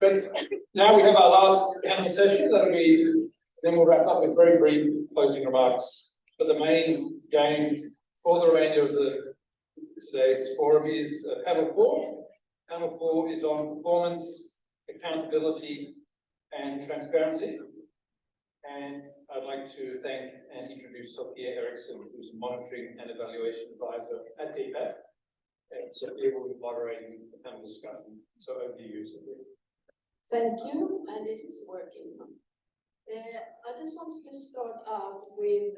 But now we have our last panel session. That'll be, then we'll wrap up with very brief closing remarks. But the main game for the remainder of today's forum is panel 4. Panel 4 is on performance, accountability, and transparency. And I'd like to thank and introduce Sofia Ericsson, who's a monitoring and evaluation advisor at DFAT. And Sofia will be moderating the panel discussion. So over to you, Sofia. Thank you, and it is working. I just wanted to start out with,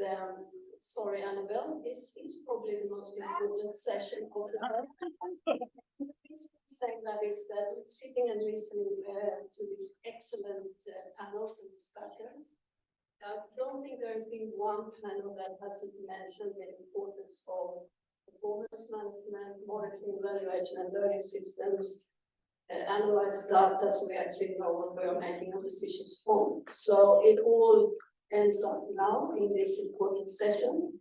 sorry, Annabelle, this is probably the most important session of the day. The reason I'm saying that is that sitting and listening to these excellent panels and discussions, I don't think there has been one panel that hasn't mentioned the importance of performance management, monitoring, evaluation, and learning systems, analyze data so we actually know what we are making our decisions on. So it all ends up now in this important session.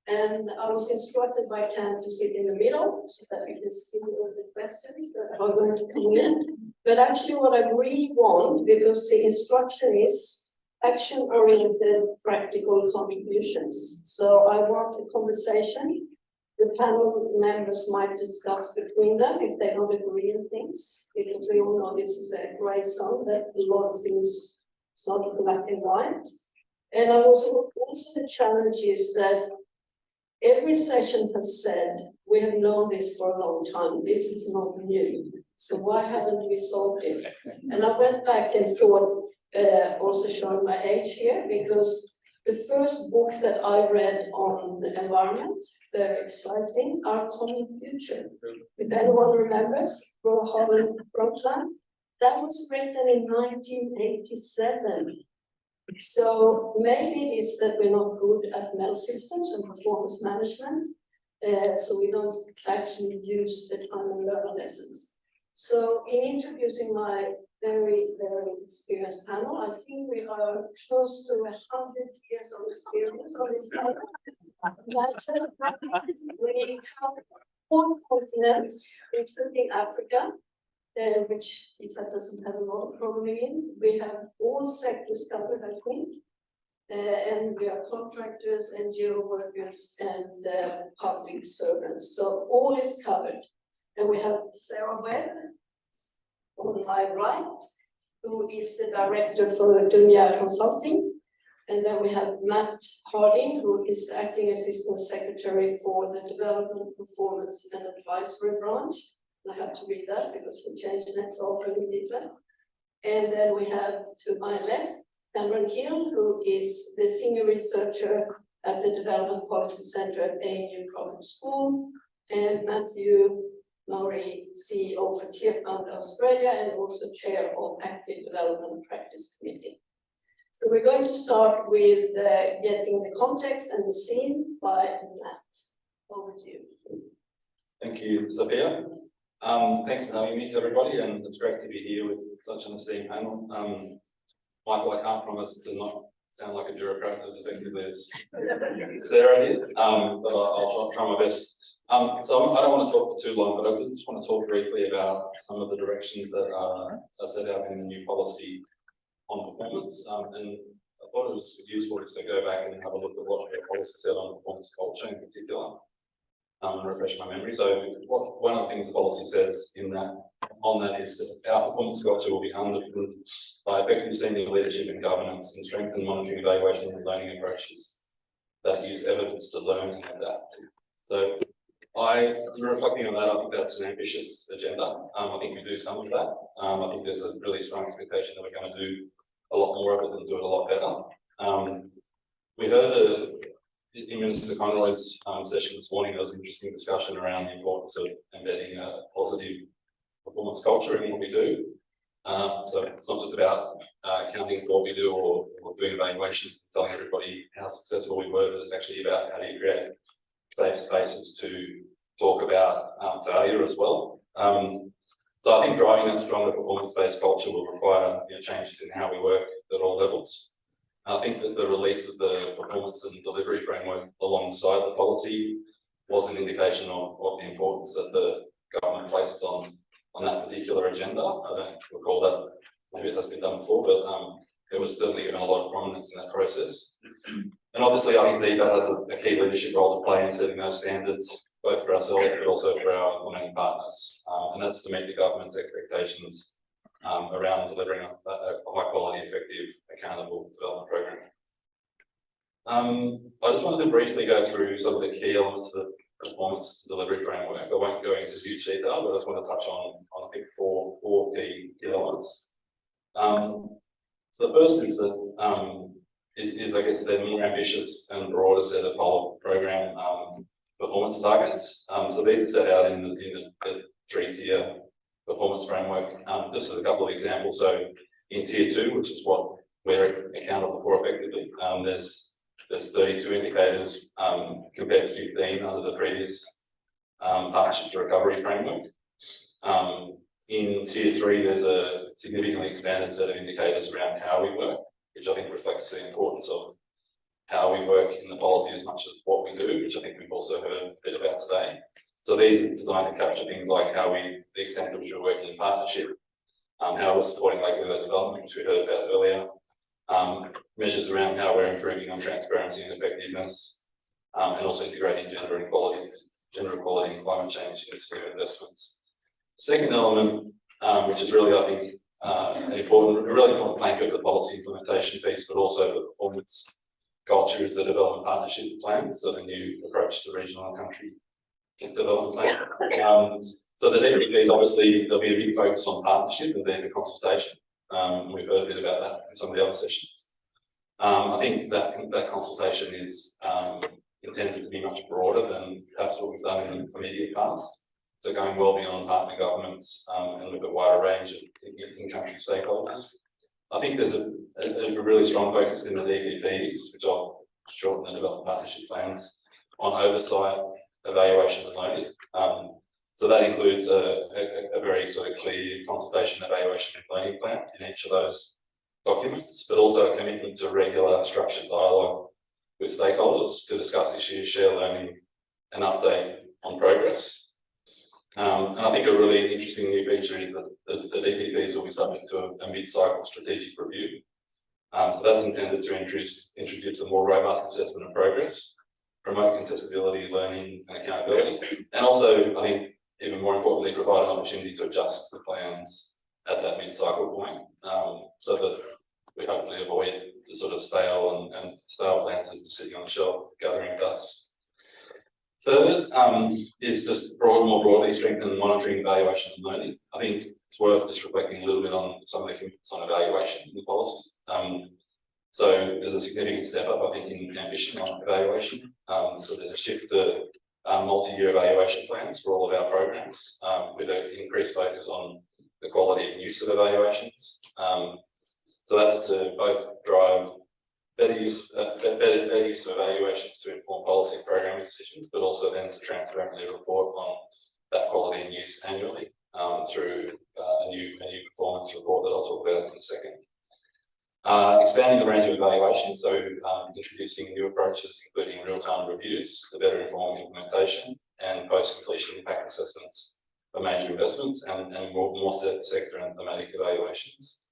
And I was instructed by Cam to sit in the middle so that we can see all the questions that are going to come in. But actually what I really want, because the instruction is action-oriented practical contributions. So I want a conversation. The panel members might discuss between them if they don't agree on things, because we all know this is a gray zone, that a lot of things, it's not black and white. And I also the challenge is that every session has said, we have known this for a long time, this is not new, so why haven't we solved it? And I went back and thought, also showing my age here, because the first book that I read on the environment, very exciting, Our Common Future. If anyone remembers, Roland Brundtland, that was written in 1987. So maybe it is that we're not good at MEL systems and performance management, so we don't actually use the time and learn lessons. So in introducing my very, very experienced panel, I think we are close to 100 years of experience on this panel. We cover 4 continents, including Africa, which DFAT doesn't have a lot of problem in. We have all sectors covered, I think, and we are contractors, NGO workers, and public servants. So all is covered. And we have Sara Webb on my right, who is the director for Duniya Consulting. And then we have Matt Harding, who is the acting assistant secretary for the development, performance, and advisory branch. I have to read that because we changed next often in DFAT. And then we have to my left, Cameron Hill, who is the senior researcher at the Development Policy Center at ANU Crawford School, and Matthew Maury, CEO for Tearfund Australia, and also chair of ACFID Development Practice Committee. So we're going to start with getting the context and the scene by Matt. Over to you. Thank you, Sophia. Thanks for having me, everybody, and it's great to be here with such an esteemed panel. Michael, I can't promise to not sound like a bureaucrat as effectively as Sara did, but I'll try my best. So I don't want to talk for too long, but I just want to talk briefly about some of the directions that are set out in the new policy on performance. And I thought it was useful just to go back and have a look at what the policy said on performance culture in particular. And refresh my memory. So one of the things the policy says on that is that our performance culture will be underpinned by effective senior leadership and governance and strengthened monitoring, evaluation, and learning approaches that use evidence to learn and adapt. So reflecting on that, I think that's an ambitious agenda. I think we do some of that. I think there's a really strong expectation that we're going to do a lot more of it and do it a lot better. We heard in Minister Conroy's session this morning, there was an interesting discussion around the importance of embedding a positive performance culture in what we do. So it's not just about accounting for what we do or doing evaluations and telling everybody how successful we were, but it's actually about how do you create safe spaces to talk about failure as well. So I think driving that stronger performance-based culture will require changes in how we work at all levels. I think that the release of the performance and delivery framework alongside the policy was an indication of the importance that the government places on that particular agenda. I don't recall that maybe it has been done before, but it was certainly given a lot of prominence in that process. And obviously, I think DFAT has a key leadership role to play in setting those standards, both for ourselves, but also for our implementing partners. And that's to meet the government's expectations around delivering a high quality, effective, accountable development program. I just wanted to briefly go through some of the key elements of the performance delivery framework. I won't go into huge detail, but I just want to touch on I think four key elements. So the first is that is I guess the more ambitious and broader set of whole program performance targets. So these are set out in the 3-tier performance framework. Just as a couple of examples. So in tier 2, which is what we're accountable for effectively, there's 32 indicators compared to 15 under the previous partnerships recovery framework. In tier 3, there's a significantly expanded set of indicators around how we work, which I think reflects the importance of how we work in the policy as much as what we do, which I think we've also heard a bit about today. So these are designed to capture things like the extent to which we're working in partnership, how we're supporting likelihood development, which we heard about earlier, measures around how we're improving on transparency and effectiveness, and also integrating gender equality and climate change into new investments. The second element, which is really, I think, a really important plank of the policy implementation piece, but also the performance culture, is the development partnership plan, so the new approach to regional and country development plan. So the DFAT, obviously, there'll be a big focus on partnership and then the consultation. We've heard a bit about that in some of the other sessions. I think that consultation is intended to be much broader than perhaps what we've done in the immediate past. So going well beyond partner governments and look at a wider range of in-country stakeholders. I think there's a really strong focus in the DFATs, which I'll shorten the development partnership plans, on oversight, evaluation and learning. So that includes a very sort of clear consultation, evaluation and learning plan in each of those documents, but also a commitment to regular structured dialogue with stakeholders to discuss issues, share learning and update on progress. And I think a really interesting new feature is that the DPPs will be subject to a mid-cycle strategic review. So that's intended to introduce a more robust assessment of progress, promote contestability, learning and accountability, and also, I think, even more importantly, provide an opportunity to adjust the plans at that mid-cycle point, so that we hopefully avoid the sort of stale plans that are sitting on the shelf gathering dust. Third is just more broadly strengthen monitoring, evaluation and learning. I think it's worth just reflecting a little bit on some of the commitments on evaluation in the policy. So there's a significant step up, I think, in ambition on evaluation. So there's a shift to multi-year evaluation plans for all of our programs, with an increased focus on the quality and use of evaluations. So that's to both drive better use of evaluations to inform policy and programming decisions, but also then to transparently report on that quality and use annually through a new performance report that I'll talk about in a second. Expanding the range of evaluations, so introducing new approaches, including real-time reviews to better inform implementation and post-completion impact assessments for major investments and more sector and thematic evaluations.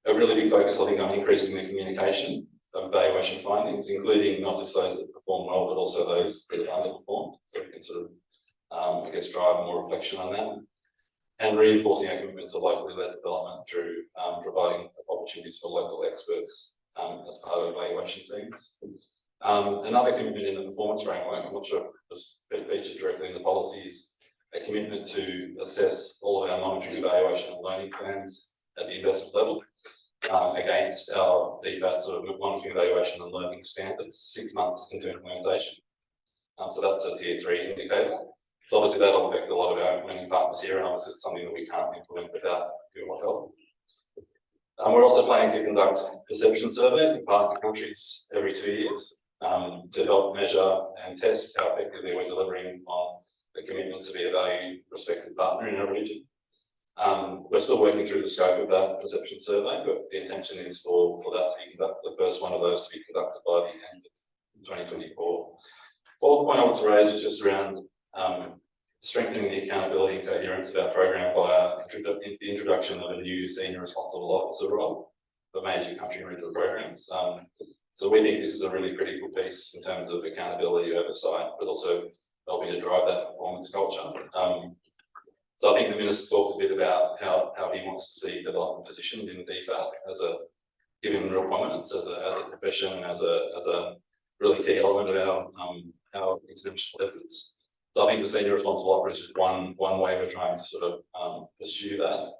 A really big focus, I think, on increasing the communication of evaluation findings, including not just those that perform well, but also those that have underperformed. So we can sort of, I guess, drive more reflection on that. And reinforcing our commitment to locally led development through providing opportunities for local experts as part of evaluation teams. Another commitment in the performance framework, I'm not sure if it was featured directly in the policy, is a commitment to assess all of our monitoring, evaluation and learning plans at the investment level against our DFAT sort of monitoring, evaluation and learning standards 6 months into implementation. So that's a tier 3 indicator. So obviously that'll affect a lot of our implementing partners here, and obviously it's something that we can't implement without your help. We're also planning to conduct perception surveys in partner countries every 2 years to help measure and test how effectively we're delivering on the commitment to be a valued, respected partner in our region. We're still working through the scope of that perception survey, but the intention is for that to be conducted, the first one of those to be conducted by the end of 2024. Fourth point I want to raise is just around strengthening the accountability and coherence of our program via the introduction of a new senior responsible officer role for major country and regional programs. So we think this is a really critical piece in terms of accountability, oversight, but also helping to drive that performance culture. So I think the Minister talked a bit about how he wants to see development positioned in DFAT as a given real prominence as a profession and as a really key element of our international efforts. So I think the senior responsible officer is one way we're trying to sort of pursue that.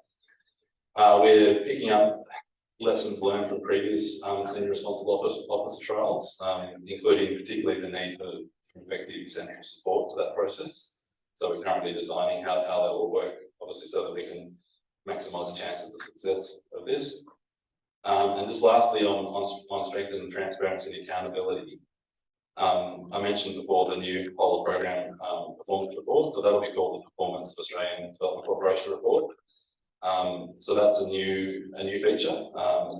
We're picking up lessons learned from previous senior responsible officer trials, including particularly the need for effective central support to that process. So we're currently designing how that will work, obviously, so that we can maximise the chances of success of this. And just lastly, on strengthening transparency and accountability, I mentioned before the new whole of program performance report, so that'll be called the Performance of Australian Development Corporation Report. So that's a new feature.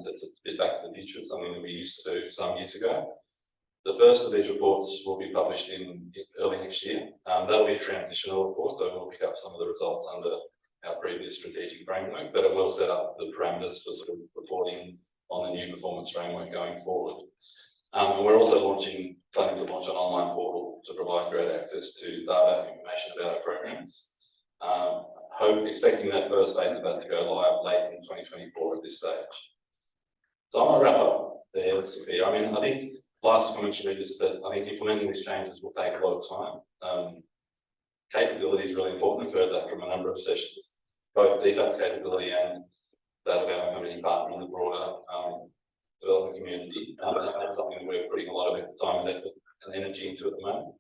It's a bit back to the future. It's something that we used to do some years ago. The first of these reports will be published in early next year. That'll be a transitional report, so we'll pick up some of the results under our previous strategic framework, but it will set up the parameters for sort of reporting on the new performance framework going forward. And we're also planning to launch an online portal to provide greater access to data and information about our programs. Expecting that first phase of that to go live late in 2024 at this stage. So I'm going to wrap up there, Sofia. I mean, I think last comment should be just that I think implementing these changes will take a lot of time. Capability is really important. I've heard that from a number of sessions, both DFAT's capability and that of our implementing partner in the broader development community. That's something that we're putting a lot of time and effort and energy into at the moment.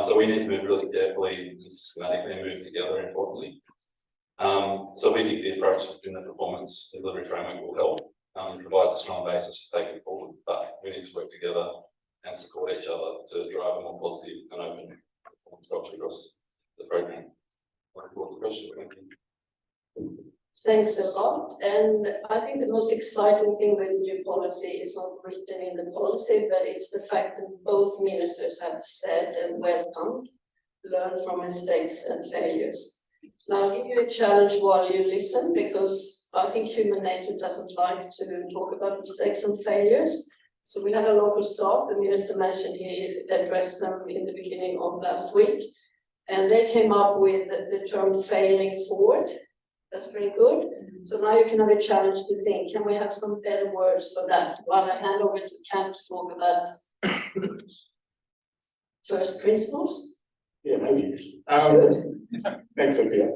So we need to move really carefully and systematically and move together, importantly. So we think the approach that's in the performance delivery framework will help. Provides a strong basis to take it forward, but we need to work together and support each other to drive a more positive and open performance culture across the program. Looking forward to the question. Thank you. Thanks a lot. And I think the most exciting thing with the new policy is not written in the policy, but it's the fact that both ministers have said and welcomed, learn from mistakes and failures. Now I'll give you a challenge while you listen, because I think human nature doesn't like to talk about mistakes and failures. So we had a local staff, the minister mentioned he addressed them in the beginning of last week, and they came up with the term failing forward. That's very good. So now you can have a challenge to think, can we have some better words for that? While I hand over to Ken to talk about first principles. Yeah, maybe. Thanks, Sofia.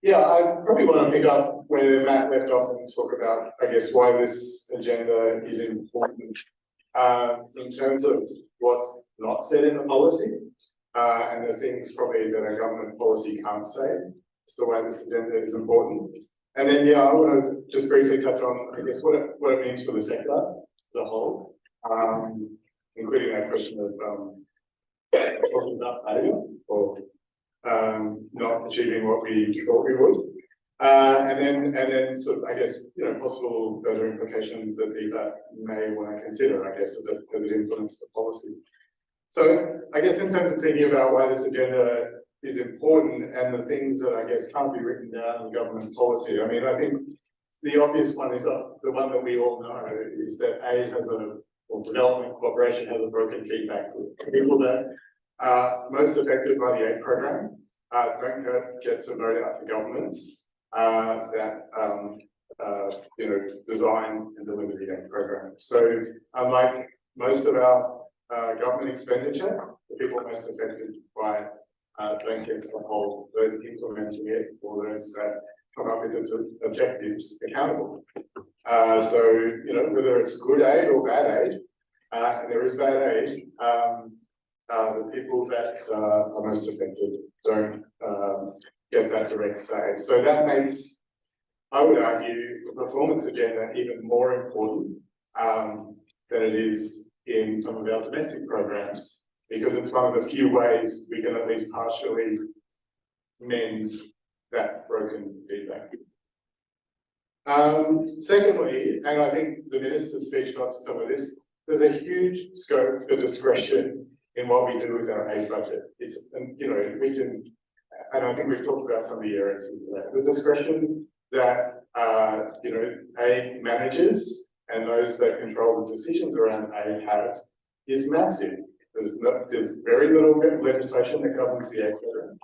Yeah, I probably want to pick up where Matt left off and talk about, I guess, why this agenda is important in terms of what's not said in the policy and the things probably that a government policy can't say. It's the way this agenda is important. And then, yeah, I want to just briefly touch on, I guess, what it means for the sector as a whole, including that question of talking about failure or not achieving what we thought we would. And then sort of, I guess, possible further implications that DFAT may want to consider, I guess, as it implements the policy. So I guess in terms of thinking about why this agenda is important and the things that I guess can't be written down in government policy, I mean, I think the obvious one is the one that we all know is that aid has or development cooperation has a broken feedback loop. People that are most affected by the aid program don't get to vote out the governments that design and deliver the aid program. So unlike most of our government expenditure, the people most affected by don't get to hold those implementing it or those that come up with its objectives accountable. So whether it's good aid or bad aid, and there is bad aid, the people that are most affected don't get that direct say. So that makes, I would argue, the performance agenda even more important than it is in some of our domestic programs, because it's one of the few ways we can at least partially mend that broken feedback. Secondly, and I think the minister's speech got to some of this, there's a huge scope for discretion in what we do with our aid budget. It's, and you know, we can, and I think we've talked about some of the areas today. The discretion that, you know, aid managers and those that control the decisions around aid have is massive. There's very little legislation that governs the aid program.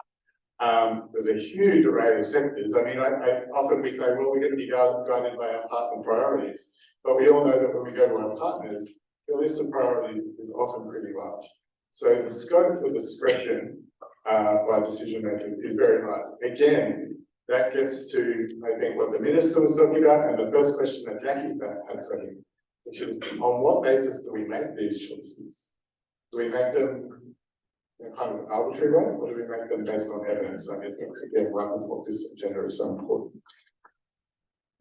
There's a huge array of sectors. I mean, I often we say, well, we're going to be guided by our partner priorities, but we all know that when we go to our partners, the list of priorities is often pretty large. So the scope for discretion by decision makers is very large. Again, that gets to, I think, what the minister was talking about, and the first question that Jackie had for him, which is, on what basis do we make these choices? Do we make them in a kind of arbitrary way, or do we make them based on evidence? I guess that's again why I thought this agenda is so important.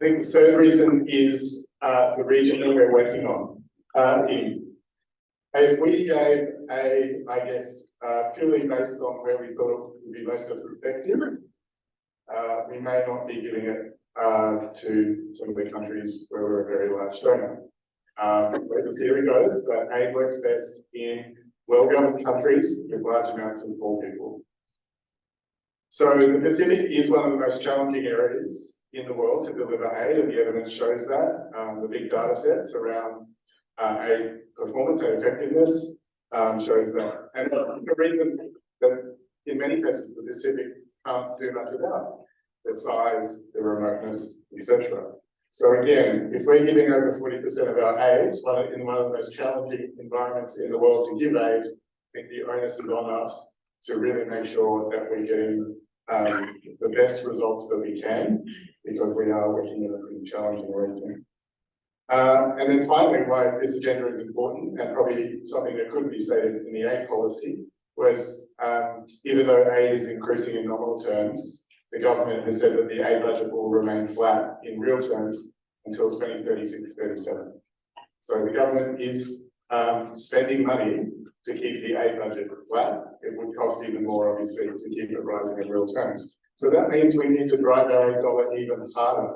I think the third reason is the region that we're working on. If we gave aid, I guess, purely based on where we thought it would be most effective, we may not be giving it to some of the countries where we're a very large donor. Where the theory goes that aid works best in well-governed countries with large amounts of poor people. So the Pacific is one of the most challenging areas in the world to deliver aid, and the evidence shows that. The big data sets around aid performance and effectiveness shows that. And the reason that in many cases the Pacific can't do much without the size, the remoteness, etc. So again, if we're giving over 40% of our aid in one of the most challenging environments in the world to give aid, I think the onus is on us to really make sure that we're getting the best results that we can, because we are working in a pretty challenging region. And then finally, why this agenda is important, and probably something that couldn't be stated in the aid policy, was even though aid is increasing in nominal terms, the government has said that the aid budget will remain flat in real terms until 2036-37. So the government is spending money to keep the aid budget flat. It would cost even more, obviously, to keep it rising in real terms. So that means we need to drive our aid dollar even harder,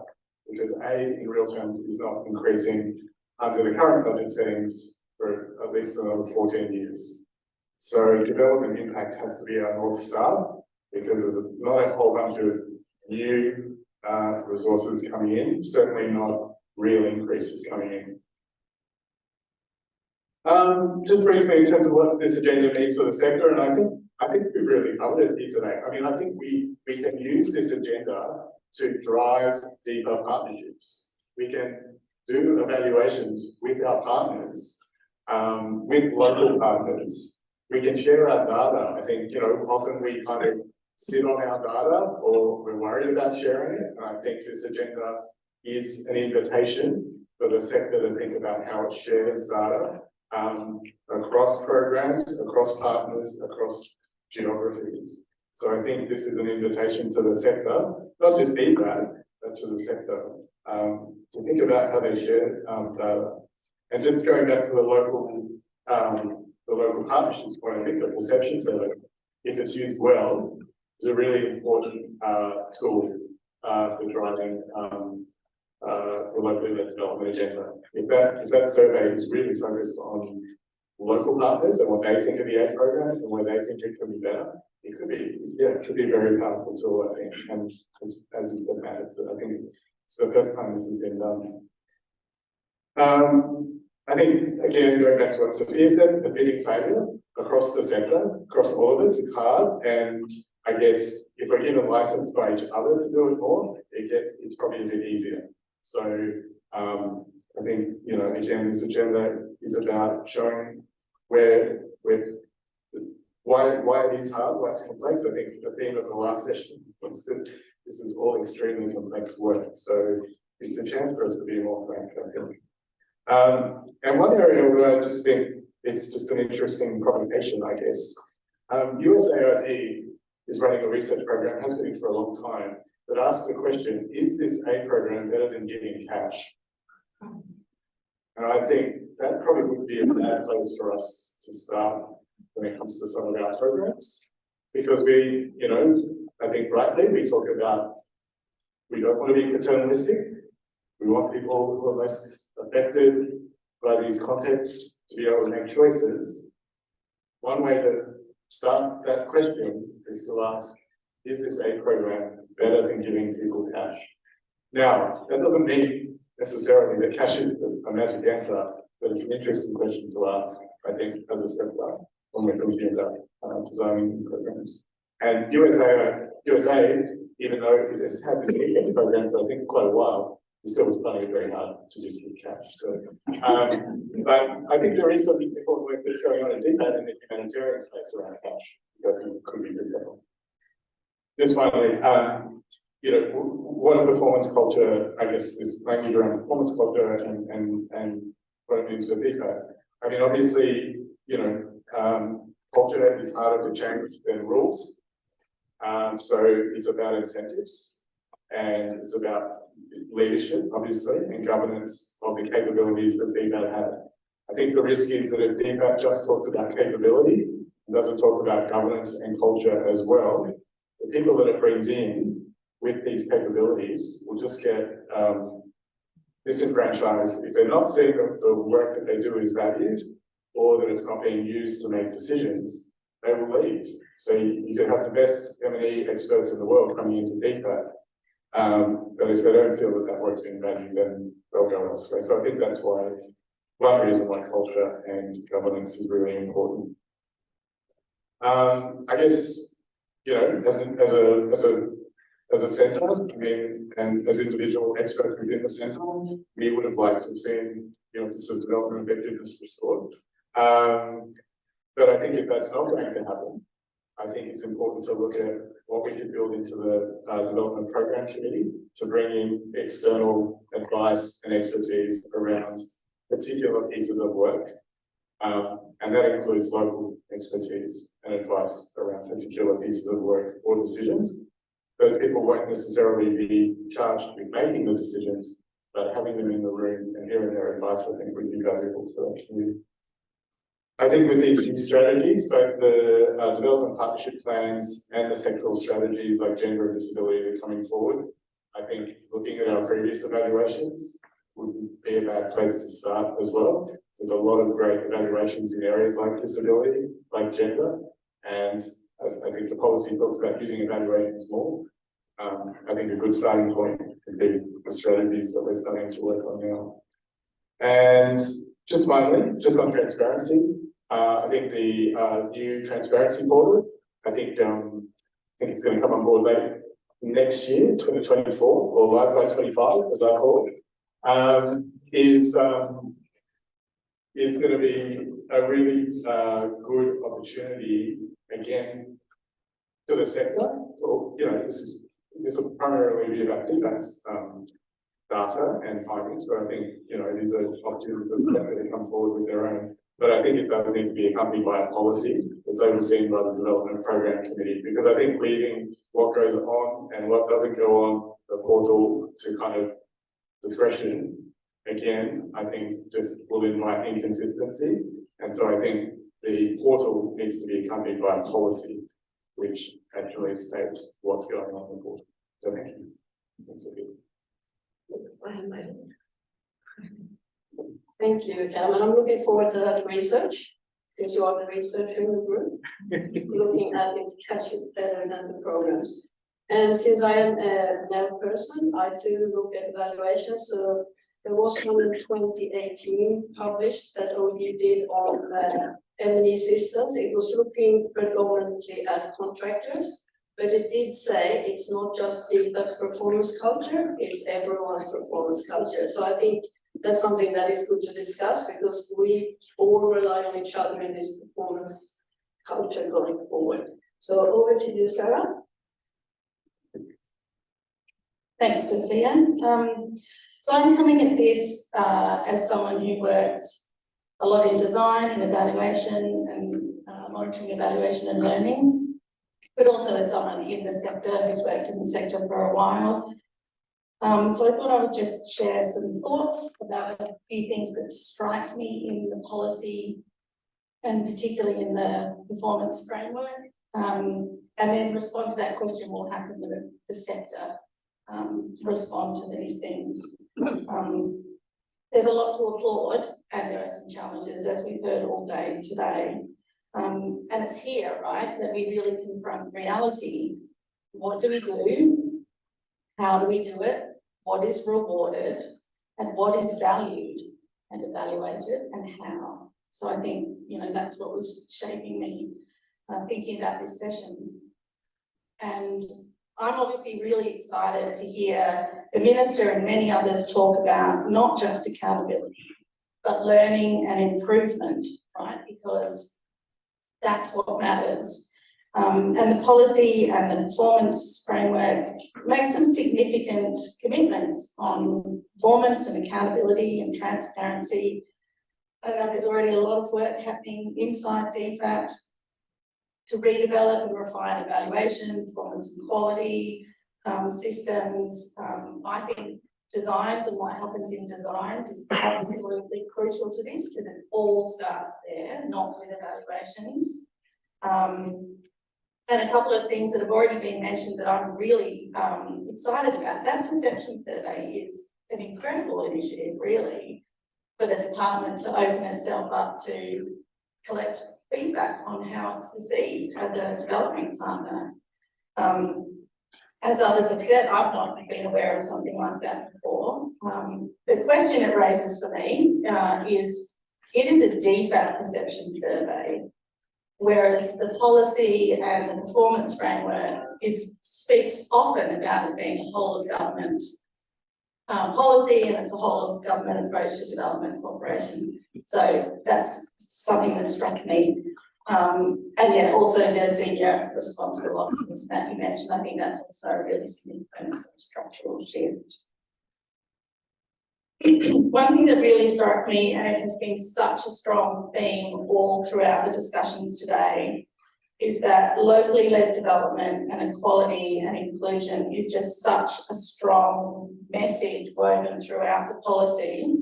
because aid in real terms is not increasing under the current budget settings for at least another 14 years. So development impact has to be our North Star, because there's not a whole bunch of new resources coming in, certainly not real increases coming in. Just briefly in terms of what this agenda means for the sector, and I think we've really covered it here today. I mean, I think we can use this agenda to drive deeper partnerships. We can do evaluations with our partners, with local partners. We can share our data. I think, you know, often we kind of sit on our data, or we're worried about sharing it. And I think this agenda is an invitation for the sector to think about how it shares data across programs, across partners, across geographies. So I think this is an invitation to the sector, not just DFAT, but to the sector, to think about how they share data. And just going back to the local partnerships point, I think the perception survey, if it's used well, is a really important tool for driving the local development agenda. If that survey is really focused on local partners and what they think of the aid program and where they think it could be better, it could be a very powerful tool, I think. And as you said, Matt, I think it's the first time this has been done. I think, again, going back to what Sofia said, the bidding failure across the sector, across all of it, it's hard. And I guess if we're given license by each other to do it more, it's probably a bit easier. So I think, you know, again, this agenda is about showing why it is hard, why it's complex. I think the theme of the last session was that this is all extremely complex work. So it's a chance for us to be more frank, I think. And one area where I just think it's just an interesting provocation, I guess. USAID is running a research program, has been for a long time, that asks the question, is this aid program better than giving cash? And I think that probably would be a bad place for us to start when it comes to some of our programs. Because we, you know, I think rightly, we talk about, we don't want to be paternalistic. We want people who are most affected by these contexts to be able to make choices. one way to start that question is to ask, is this aid program better than giving people cash? Now, that doesn't mean necessarily that cash is a magic answer, but it's an interesting question to ask, I think, as a sector when we're thinking about designing programs. And USA, even though it has had this weekend program for I think quite a while, is still finding it very hard to just give cash. So, but I think there is some important work that's going on in DFAT in the humanitarian space around cash. I think could be good. Just finally, you know, what a performance culture, I guess, is language around performance culture and what it means for DFAT. I mean, obviously, you know, culture is harder to change than rules. So it's about incentives and it's about leadership, obviously, and governance of the capabilities that DFAT have. I think the risk is that if DFAT just talks about capability and doesn't talk about governance and culture as well, the people that it brings in with these capabilities will just get disenfranchised if they're not seeing that the work that they do is valued or that it's not being used to make decisions. They will leave. So you can have the best M&E experts in the world coming into DFAT, but if they don't feel that that work's being valued, then they'll go elsewhere. So I think that's why one reason why culture and governance is really important. I guess, you know, as a centre, I mean, and as individual experts within the centre, we would have liked to have seen, you know, the sort of development effectiveness restored. But I think if that's not going to happen, I think it's important to look at what we could build into the development program committee to bring in external advice and expertise around particular pieces of work. And that includes local expertise and advice around particular pieces of work or decisions. Those people won't necessarily be charged with making the decisions, but having them in the room and hearing their advice, I think, would be valuable for the community. I think with these new strategies, both the development partnership plans and the sectoral strategies like gender and disability that are coming forward, I think looking at our previous evaluations would be a bad place to start as well. There's a lot of great evaluations in areas like disability, like gender, and I think the policy talks about using evaluations more. I think a good starting point would be the strategies that we're starting to work on now. And just finally, just on transparency, I think the new transparency portal, I think it's going to come on board late next year, 2024, or live by 25, as I call it, is going to be a really good opportunity again to the sector. So, you know, this will primarily be about DFAT's data and findings, but I think, you know, it is an opportunity for them to come forward with their own. But I think it does need to be accompanied by a policy that's overseen by the development program committee, because I think leaving what goes on and what doesn't go on the portal to kind of discretion, again, I think just will invite inconsistency. And so I think the portal needs to be accompanied by a policy which actually states what's going on in the portal. So thank you. Thanks, Sofia. Thank you, Callum, and I'm looking forward to that research, since you are the researcher in the group, looking at if cash is better than the programs. And since I am a dev person, I do look at evaluations. So there was one in 2018 published that OD did on M&E systems. It was looking predominantly at contractors, but it did say it's not just DFAT's performance culture, it's everyone's performance culture. So I think that's something that is good to discuss, because we all rely on each other in this performance culture going forward. So over to you, Sara. Thanks, Sofia. So I'm coming at this as someone who works a lot in design and evaluation and monitoring, evaluation and learning, but also as someone in the sector who's worked in the sector for a while. So I thought I would just share some thoughts about a few things that strike me in the policy and particularly in the performance framework, and then respond to that question: what happened with the sector respond to these things. There's a lot to applaud and there are some challenges, as we've heard all day today. And it's here, right, that we really confront reality. What do we do? How do we do it? What is rewarded? And what is valued and evaluated, and how? So I think, you know, that's what was shaping me thinking about this session. And I'm obviously really excited to hear the Minister and many others talk about not just accountability, but learning and improvement, right? Because that's what matters. And the policy and the performance framework make some significant commitments on performance and accountability and transparency. I know there's already a lot of work happening inside DFAT to redevelop and refine evaluation, performance and quality systems. I think designs and what happens in designs is absolutely crucial to this, because it all starts there, not with evaluations. And a couple of things that have already been mentioned that I'm really excited about. That perception survey is an incredible initiative, really, for the department to open itself up to collect feedback on how it's perceived as a development partner. As others have said, I've not been aware of something like that before. The question it raises for me is, it is a DFAT perception survey, whereas the policy and the performance framework speaks often about it being a whole of government policy, and it's a whole of government approach to development cooperation. So that's something that struck me. And yeah, also the senior responsible officers that you mentioned, I think that's also a really significant sort of structural shift. One thing that really struck me, and it has been such a strong theme all throughout the discussions today, is that locally led development and equality and inclusion is just such a strong message woven throughout the policy.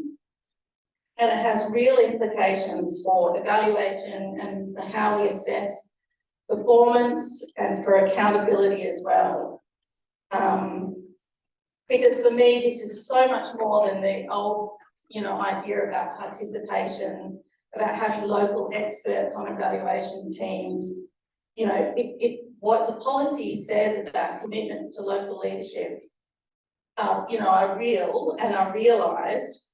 And it has real implications for evaluation and for how we assess performance and for accountability as well. Because for me, this is so much more than the old, idea about participation, about having local experts on evaluation teams. What the policy says about commitments to local leadership, are real, and are realised.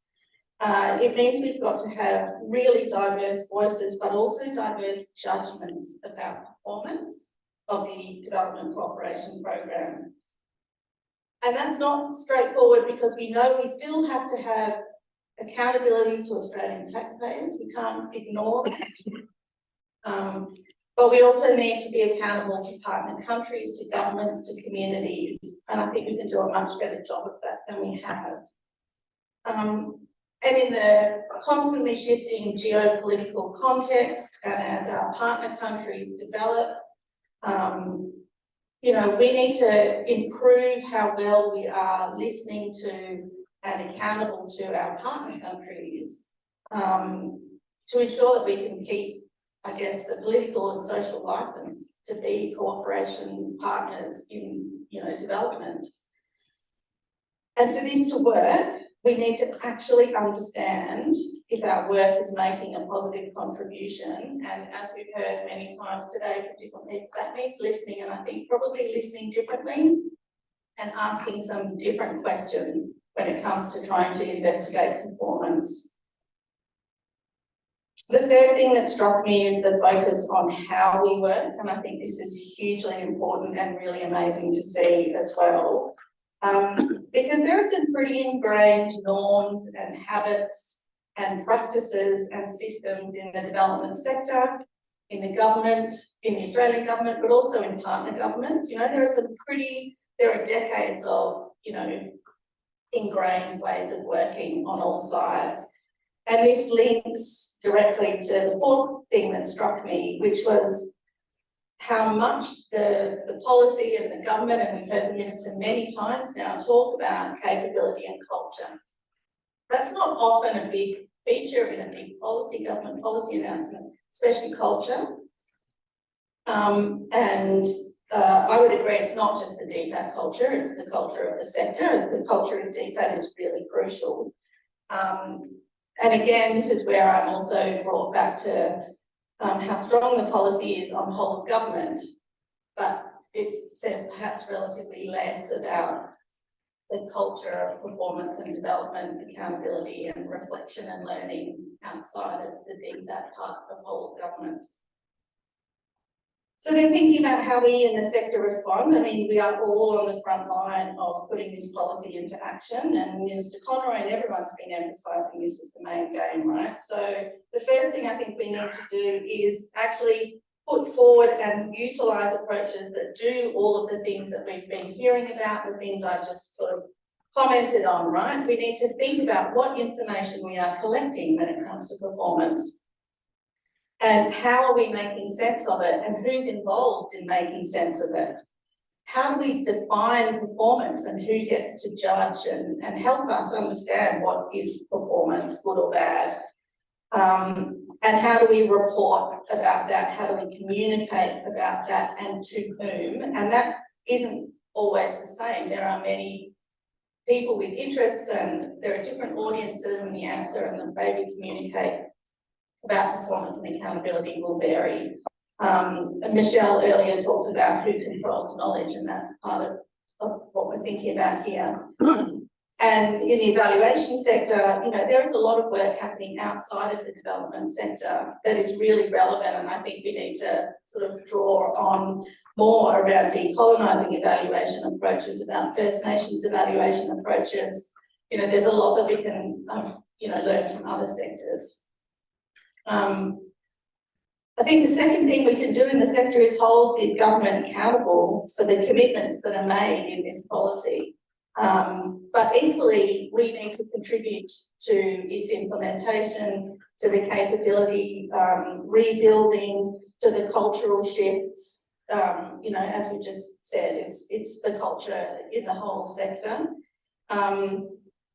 It means we've got to have really diverse voices, but also diverse judgments about performance of the development cooperation program. And that's not straightforward, because we know we still have to have accountability to Australian taxpayers. We can't ignore that. But we also need to be accountable to partner countries, to governments, to communities. And I think we can do a much better job of that than we have. And in the constantly shifting geopolitical context, and as our partner countries develop, we need to improve how well we are listening to and accountable to our partner countries, to ensure that we can keep, the political and social license to be cooperation partners in, development. And for this to work, we need to actually understand if our work is making a positive contribution. And as we've heard many times today from different people, that means listening, and I think probably listening differently and asking some different questions when it comes to trying to investigate performance. The third thing that struck me is the focus on how we work, and I think this is hugely important and really amazing to see as well. Because there are some pretty ingrained norms and habits and practices and systems in the development sector, in the government, in the Australian government, but also in partner governments. There are decades of, ingrained ways of working on all sides. And this links directly to the fourth thing that struck me, which was how much the policy and the government, and we've heard the Minister many times now talk about capability and culture. That's not often a big feature in a big government policy announcement, especially culture. I would agree, it's not just the DFAT culture, it's the culture of the sector, and the culture of DFAT is really crucial. And again, this is where I'm also brought back to how strong the policy is on whole of government, but it says perhaps relatively less about the culture of performance and development, accountability and reflection and learning outside of the DFAT part of whole of government. So then thinking about how we in the sector respond, I mean, we are all on the front line of putting this policy into action, and Minister Conroy and everyone's been emphasising this is the main game, right? So the first thing I think we need to do is actually put forward and utilise approaches that do all of the things that we've been hearing about, the things I just sort of commented on, right? We need to think about what information we are collecting when it comes to performance. And how are we making sense of it, and who's involved in making sense of it? How do we define performance and who gets to judge and help us understand what is performance, good or bad? And how do we report about that? How do we communicate about that, and to whom? And that isn't always the same. There are many people with interests and there are different audiences, and the answer and the way we communicate about performance and accountability will vary. Michelle earlier talked about who controls knowledge, and that's part of what we're thinking about here. And in the evaluation sector, you know, there is a lot of work happening outside of the development sector that is really relevant, and I think we need to sort of draw on more around decolonising evaluation approaches, about First Nations evaluation approaches. You know, there's a lot that we can, you know, learn from other sectors. I think the second thing we can do in the sector is hold the government accountable for the commitments that are made in this policy. But equally, we need to contribute to its implementation, to the capability rebuilding, to the cultural shifts. You know, as we just said, it's the culture in the whole sector.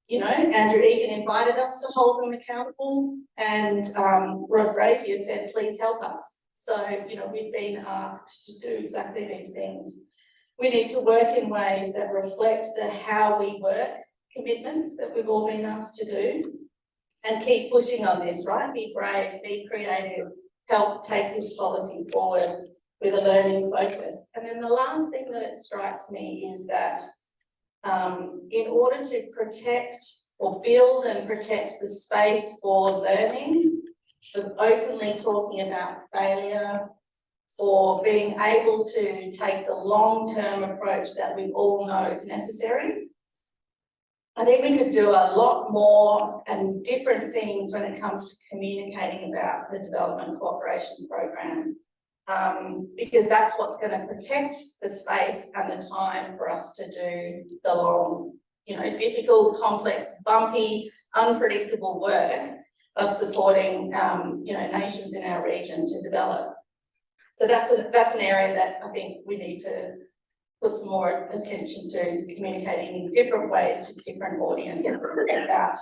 You know, Andrew Egan invited us to hold them accountable, and Rod Brazier said, please help us. So, you know, we've been asked to do exactly these things. We need to work in ways that reflect the how we work commitments that we've all been asked to do, and keep pushing on this, right? Be brave, be creative, help take this policy forward with a learning focus. And then the last thing that it strikes me is that in order to protect or build and protect the space for learning, for openly talking about failure, for being able to take the long-term approach that we all know is necessary, I think we could do a lot more and different things when it comes to communicating about the Development Cooperation Program. Because that's what's going to protect the space and the time for us to do the long, you know, difficult, complex, bumpy, unpredictable work of supporting, you know, nations in our region to develop. So that's an area that I think we need to put some more attention to, is communicating in different ways to different audiences about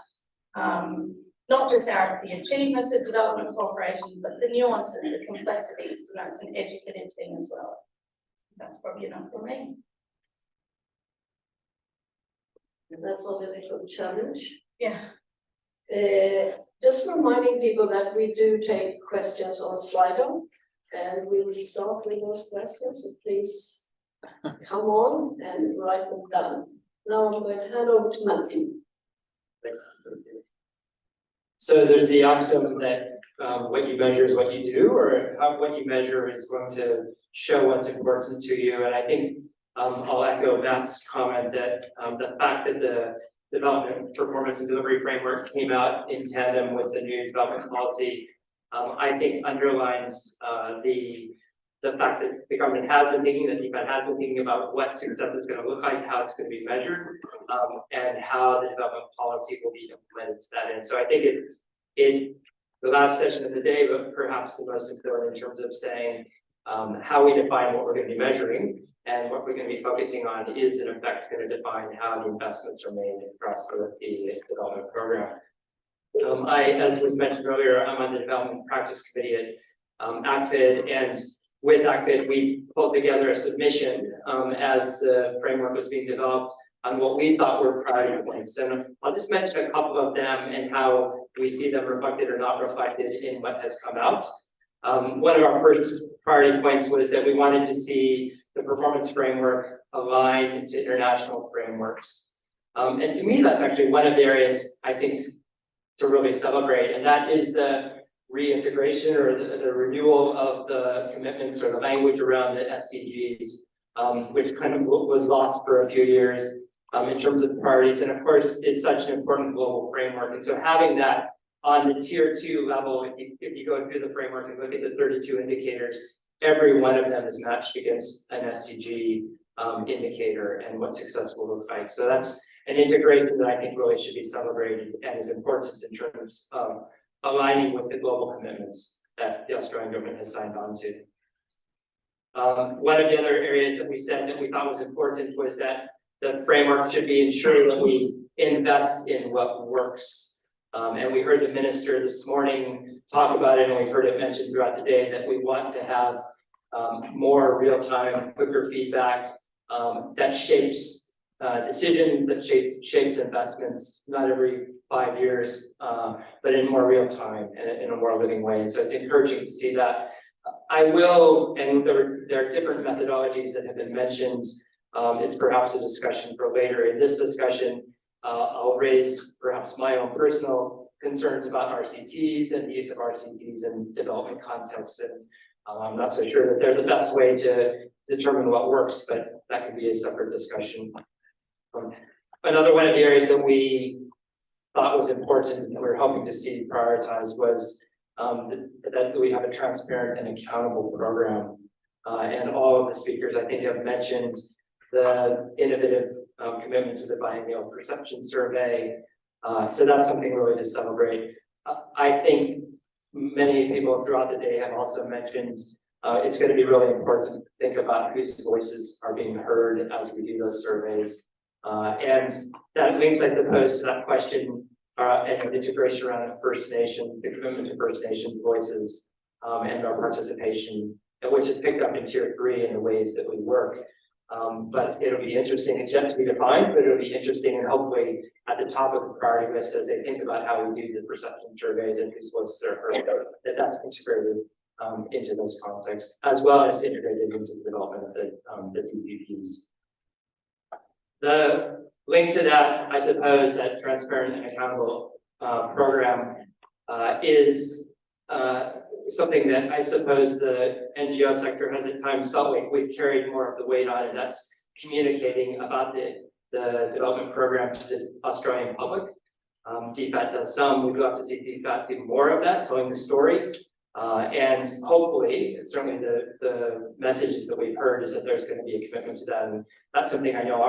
not just the achievements of development cooperation, but the nuances, the complexities. You know, it's an educative thing as well. That's probably enough for me. And that's all a little challenge. Yeah. Just reminding people that we do take questions on Slido, and we will start with those questions. So please come on and write them down. Now I'm going to hand over to Matthew. Thanks. So there's the axiom that what you measure is what you do, or what you measure is going to show what's important to you. And I think I'll echo Matt's comment that the fact that the development performance and delivery framework came out in tandem with the new development policy, I think underlines the fact that the government has been thinking, that DFAT has been thinking about what success is going to look like, how it's going to be measured, and how the development policy will be implemented to that end. So I think the last session of the day, but perhaps the most important in terms of saying how we define what we're going to be measuring and what we're going to be focusing on is in effect going to define how the investments are made across the development program. As was mentioned earlier, I'm on the Development Practice Committee at ACFID, and with ACFID, we pulled together a submission as the framework was being developed on what we thought were priority points. And I'll just mention a couple of them and how we see them reflected or not reflected in what has come out. One of our first priority points was that we wanted to see the performance framework align to international frameworks. And to me, that's actually one of the areas I think to really celebrate, and that is the reintegration or the renewal of the commitments or the language around the SDGs, which kind of was lost for a few years in terms of priorities. And of course, it's such an important global framework. And so having that on the tier 2 level, if you go through the framework and look at the 32 indicators, every one of them is matched against an SDG indicator and what success will look like. So that's an integration that I think really should be celebrated and is important in terms of aligning with the global commitments that the Australian government has signed on to. One of the other areas that we said that we thought was important was that the framework should be ensuring that we invest in what works. And we heard the minister this morning talk about it, and we've heard it mentioned throughout the day that we want to have more real-time, quicker feedback that shapes decisions, that shapes investments, not every 5 years, but in more real time and in a more living way. And so it's encouraging to see that. I will, and there are different methodologies that have been mentioned. It's perhaps a discussion for later. In this discussion, I'll raise perhaps my own personal concerns about RCTs and the use of RCTs in development contexts. And I'm not so sure that they're the best way to determine what works, but that could be a separate discussion. Another one of the areas that we thought was important and we were hoping to see prioritized was that we have a transparent and accountable program. And all of the speakers, I think, have mentioned the innovative commitment to the biennial perception survey. So that's something really to celebrate. I think many people throughout the day have also mentioned it's going to be really important to think about whose voices are being heard as we do those surveys. And that links, I suppose, to that question and integration around First Nations, the commitment to First Nations voices and our participation, which is picked up in tier 3 in the ways that we work. But it'll be interesting. It's yet to be defined, but it'll be interesting and hopefully at the top of the priority list as they think about how we do the perception surveys and whose voices are heard, that's integrated into those contexts, as well as integrated into the development of the DPPs. The link to that, I suppose, that transparent and accountable program is something that I suppose the NGO sector has at times felt like we've carried more of the weight on, and that's communicating about the development program to the Australian public. DFAT does some. We'd love to see DFAT do more of that, telling the story. And hopefully, certainly the messages that we've heard is that there's going to be a commitment to that. And that's something I know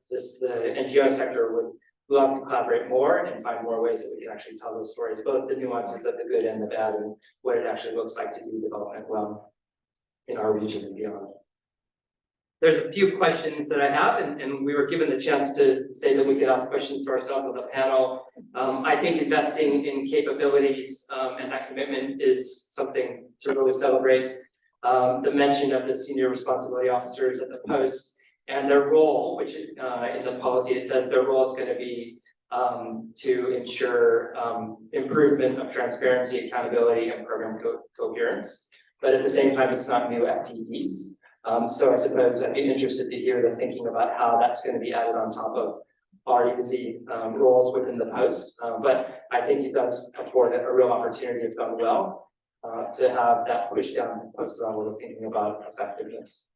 the NGO sector would love to collaborate more and find more ways that we can actually tell those stories, both the nuances of the good and the bad, and what it actually looks like to do development well in our region and beyond. There's a few questions that I have, and we were given the chance to say that we could ask questions to ourselves on the panel. I think investing in capabilities and that commitment is something to really celebrate. The mention of the senior responsibility officers at the post and their role, which in the policy it says their role is going to be to ensure improvement of transparency, accountability, and program coherence. But at the same time, it's not new FTEs. So I suppose I'd be interested to hear the thinking about how that's going to be added on top of already busy roles within the post. But I think it does afford a real opportunity, if done well, to have that push down to post level of thinking about effectiveness.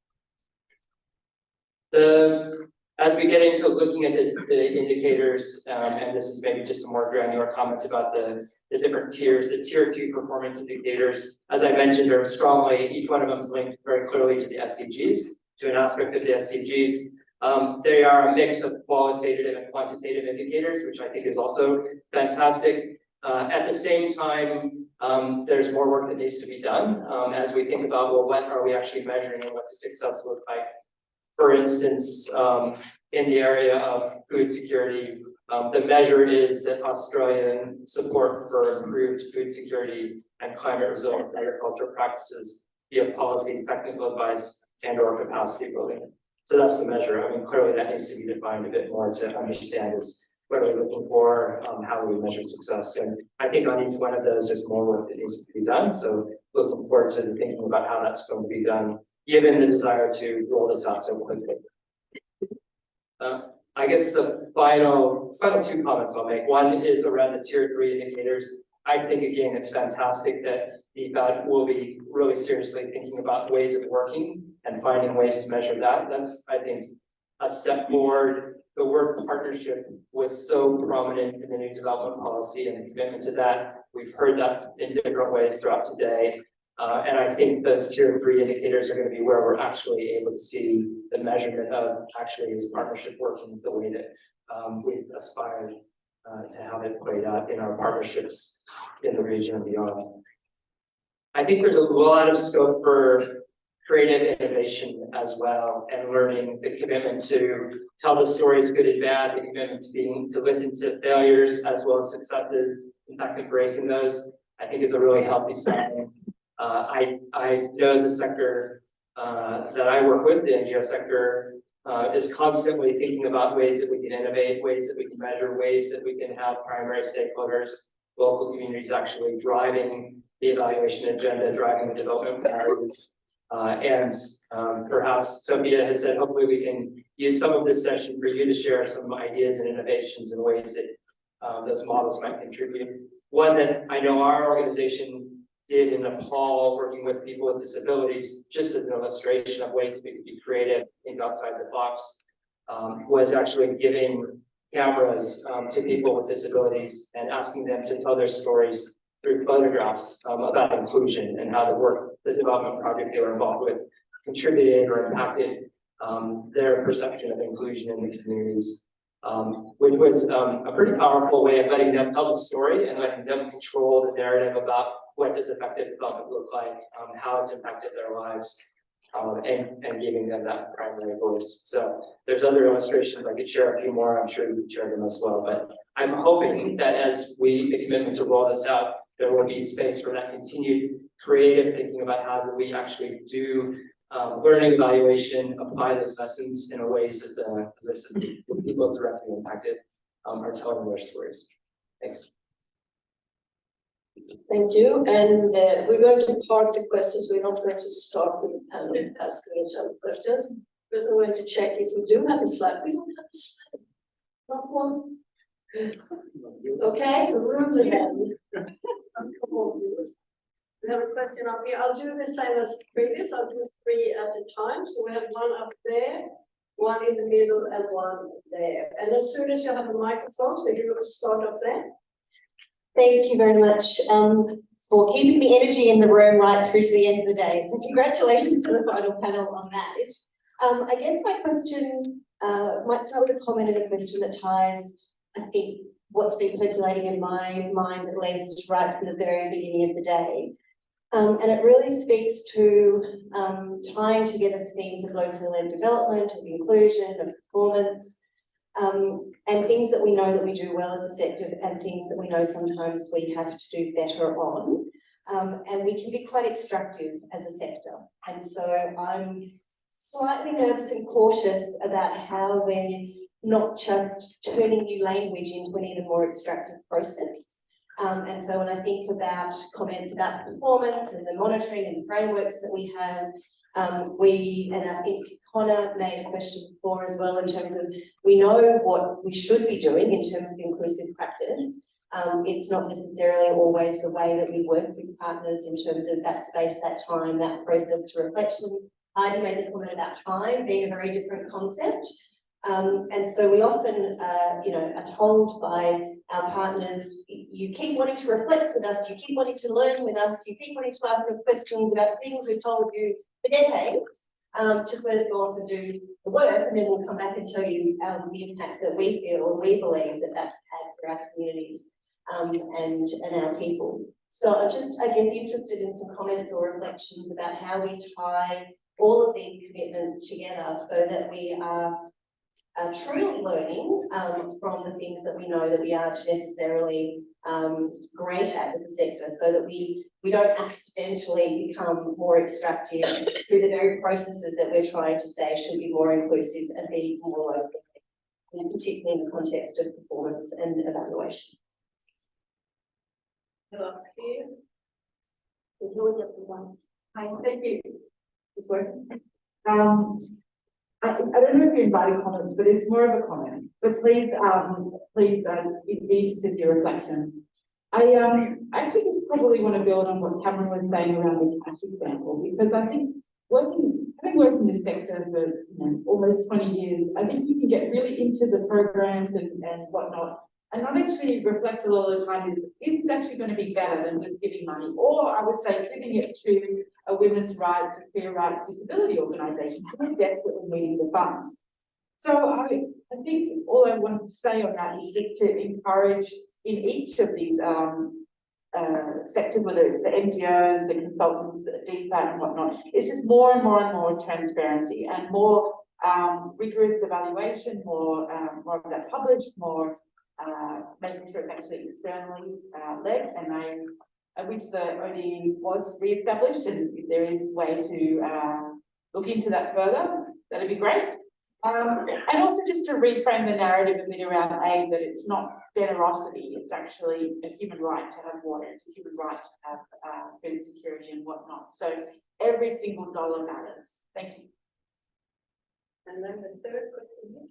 As we get into looking at the indicators, and this is maybe just some more granular comments about the different tiers, the tier 2 performance indicators, as I mentioned, are strongly, each one of them is linked very clearly to the SDGs, to an aspect of the SDGs. They are a mix of qualitative and quantitative indicators, which I think is also fantastic. At the same time, there's more work that needs to be done as we think about, well, what are we actually measuring and what does success look like? For instance, in the area of food security, the measure is that Australian support for improved food security and climate resilient agricultural practices via policy, technical advice, and/or capacity building. So that's the measure. I mean, clearly that needs to be defined a bit more to understand what are we looking for, how do we measure success? And I think on each one of those, there's more work that needs to be done. So looking forward to thinking about how that's going to be done, given the desire to roll this out so quickly. I guess the final two comments I'll make. One is around the tier 3 indicators. I think, again, it's fantastic that DFAT will be really seriously thinking about ways of working and finding ways to measure that. That's, I think, a step forward. The word partnership was so prominent in the new development policy and the commitment to that. We've heard that in different ways throughout today. And I think those tier 3 indicators are going to be where we're actually able to see the measurement of actually is partnership working the way that we've aspired to have it played out in our partnerships in the region and beyond. I think there's a lot of scope for creative innovation as well, and learning, the commitment to tell the stories good and bad, the commitment to listen to failures as well as successes, in fact embracing those, I think is a really healthy sign. I know the sector that I work with, the NGO sector, is constantly thinking about ways that we can innovate, ways that we can measure, ways that we can have primary stakeholders, local communities actually driving the evaluation agenda, driving the development priorities. Perhaps Sofia has said, hopefully we can use some of this session for you to share some ideas and innovations and ways that those models might contribute. One that I know our organization did in Nepal, working with people with disabilities, just as an illustration of ways that we could be creative, think outside the box, was actually giving cameras to people with disabilities and asking them to tell their stories through photographs about inclusion and how the development project they were involved with contributed or impacted their perception of inclusion in the communities, which was a pretty powerful way of letting them tell the story and letting them control the narrative about what does effective development look like, how it's impacted their lives, and giving them that primary voice. So there's other illustrations. I could share a few more. I'm sure you could share them as well. But I'm hoping that as the commitment to roll this out, there will be space for that continued creative thinking about how do we actually do learning evaluation, apply those lessons in a ways that as I said, the people directly impacted are telling their stories. Thanks. Thank you, and we're going to park the questions. We're not going to start with the panel asking each other questions, because I'm going to check if we do have a slide. We don't have a slide. Not one. Okay, the room again. We have a question up here. I'll do the same as previous. I'll do 3 at a time. So we have one up there, one in the middle, and one there. And as soon as you have a microphone, so you will start up there. Thank you very much for keeping the energy in the room right through to the end of the day. So congratulations to the final panel on that. I guess my question might start with a comment and a question that ties, I think, what's been percolating in my mind at least right from the very beginning of the day. And it really speaks to tying together the themes of locally led development, of inclusion, of performance, and things that we know that we do well as a sector and things that we know sometimes we have to do better on. And we can be quite extractive as a sector. And so I'm slightly nervous and cautious about how we're not just turning new language into an even more extractive process. And so when I think about comments about performance and the monitoring and the frameworks that we have, and I think Connor made a question before as well in terms of, we know what we should be doing in terms of inclusive practice. It's not necessarily always the way that we work with partners in terms of that space, that time, that process to reflection. Heidi made the comment about time being a very different concept. And so we often, are told by our partners, you keep wanting to reflect with us, you keep wanting to learn with us, you keep wanting to ask us questions about things we've told you for decades. Just let us go off and do the work, and then we'll come back and tell you the impact that we feel and we believe that that's had for our communities and our people. So I'm just, I guess, interested in some comments or reflections about how we tie all of these commitments together so that we are truly learning from the things that we know that we aren't necessarily great at as a sector, so that we don't accidentally become more extractive through the very processes that we're trying to say should be more inclusive and be more local. and particularly in the context of performance and evaluation. Hi, thank you. It's working. I don't know if you invited comments, but it's more of a comment. But please, be interested in your reflections. I actually just probably want to build on what Cameron was saying around the cash example, because I think having worked in this sector for almost 20 years, I think you can get really into the programs and whatnot, and not actually reflect a lot of the time is it's actually going to be better than just giving money, or I would say giving it to a women's rights and queer rights disability organisation who are desperately needing the funds. So I think all I want to say on that is just to encourage in each of these sectors, whether it's the NGOs, the consultants, the DFAT and whatnot, it's just more and more transparency and more rigorous evaluation, more of that published, more making sure it's actually externally led, and I wish the ODE was re-established, and if there is a way to look into that further, that'd be great. And also just to reframe the narrative a bit around aid, that it's not generosity, it's actually a human right to have water, it's a human right to have food security and whatnot. So every single dollar matters. Thank you. And then the third question.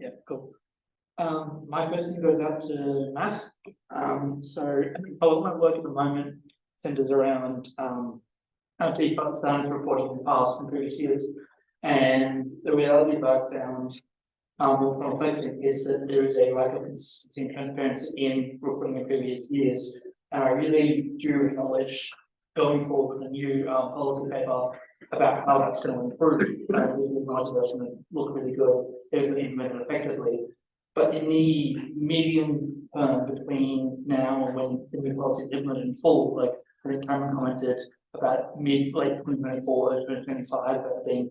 Yeah, cool. My question goes out to Matt. So a lot of my work at the moment centers around our DFAT standards reporting in the past and previous years. And the reality that I've found more conflicting is that there is a lack of consistency and transparency in reporting in previous years. And I really do acknowledge going forward with a new policy paper about how that's going to improve. I really acknowledge that it's going to look really good if it's implemented effectively. But in the medium term between now and when the new policy is implemented in full, like I think Cameron commented about late 2024 or 2025 about being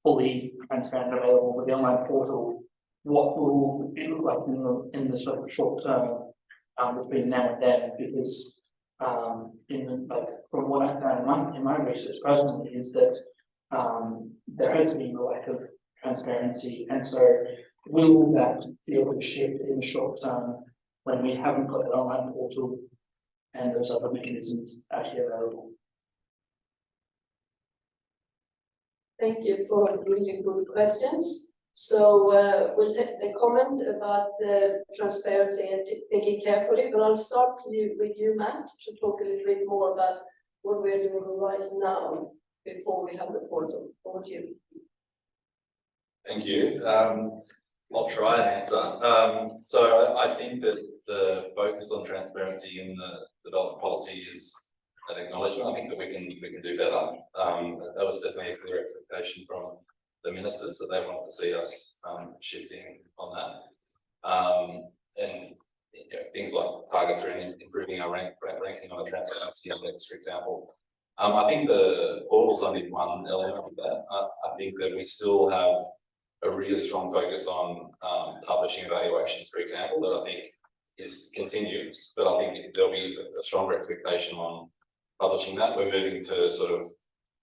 fully transparent and available with the online portal, what will it look like in the sort of short term between now and then? Because from what I found in my research personally is that there has been a lack of transparency, and so will that feel a shift in the short term when we haven't got that online portal and those other mechanisms actually available? Thank you for really good questions. So we'll take the comment about the transparency and thinking carefully, but I'll start with you, Matt, to talk a little bit more about what we're doing right now before we have the portal. Over to you. Thank you. I'll try and answer. So I think that the focus on transparency in the development policy is an acknowledgement. I think that we can do better. That was definitely a clear expectation from the ministers that they wanted to see us shifting on that. And things like targets are improving our ranking on the transparency index, for example. I think the portal's only one element of that. I think that we still have a really strong focus on publishing evaluations, for example, that I think is continuous, but I think there'll be a stronger expectation on publishing that. We're moving to sort of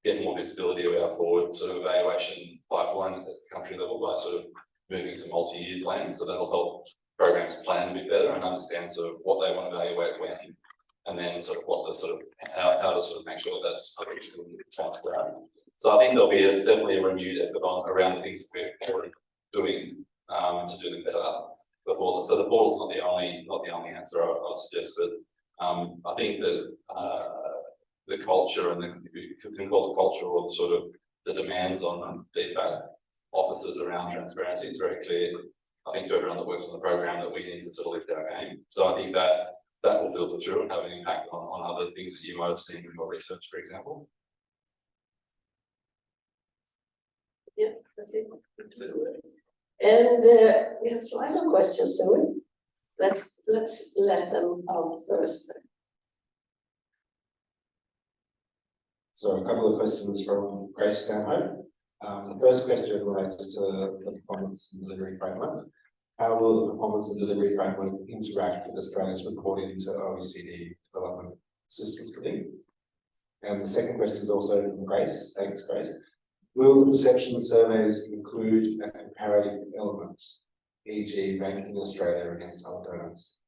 get more visibility of our forward sort of evaluation pipeline at the country level by sort of moving to multi-year plans. So that'll help programs plan a bit better and understand sort of what they want to evaluate when, and then sort of what the sort of how to sort of make sure that's published and transparent. So I think there'll be definitely a renewed effort around the things that we're already doing to do them better before. So the portal's not the only answer I'd suggest, but I think that the culture, and you can call it culture, or the sort of the demands on DFAT officers around transparency is very clear. I think to everyone that works on the program that we need to sort of lift our game. So I think that will filter through and have an impact on other things that you might have seen in your research, for example. Yeah, that's it. And we have some other questions, do we? Let's let them out first. So a couple of questions from Grace Stanhope. The first question relates to the performance and delivery framework. How will the performance and delivery framework interact with Australia's reporting to OECD Development Assistance Committee? And the second question is also from Grace. Thanks, Grace. Will the perception surveys include a comparative element, e.g. ranking Australia against other donors?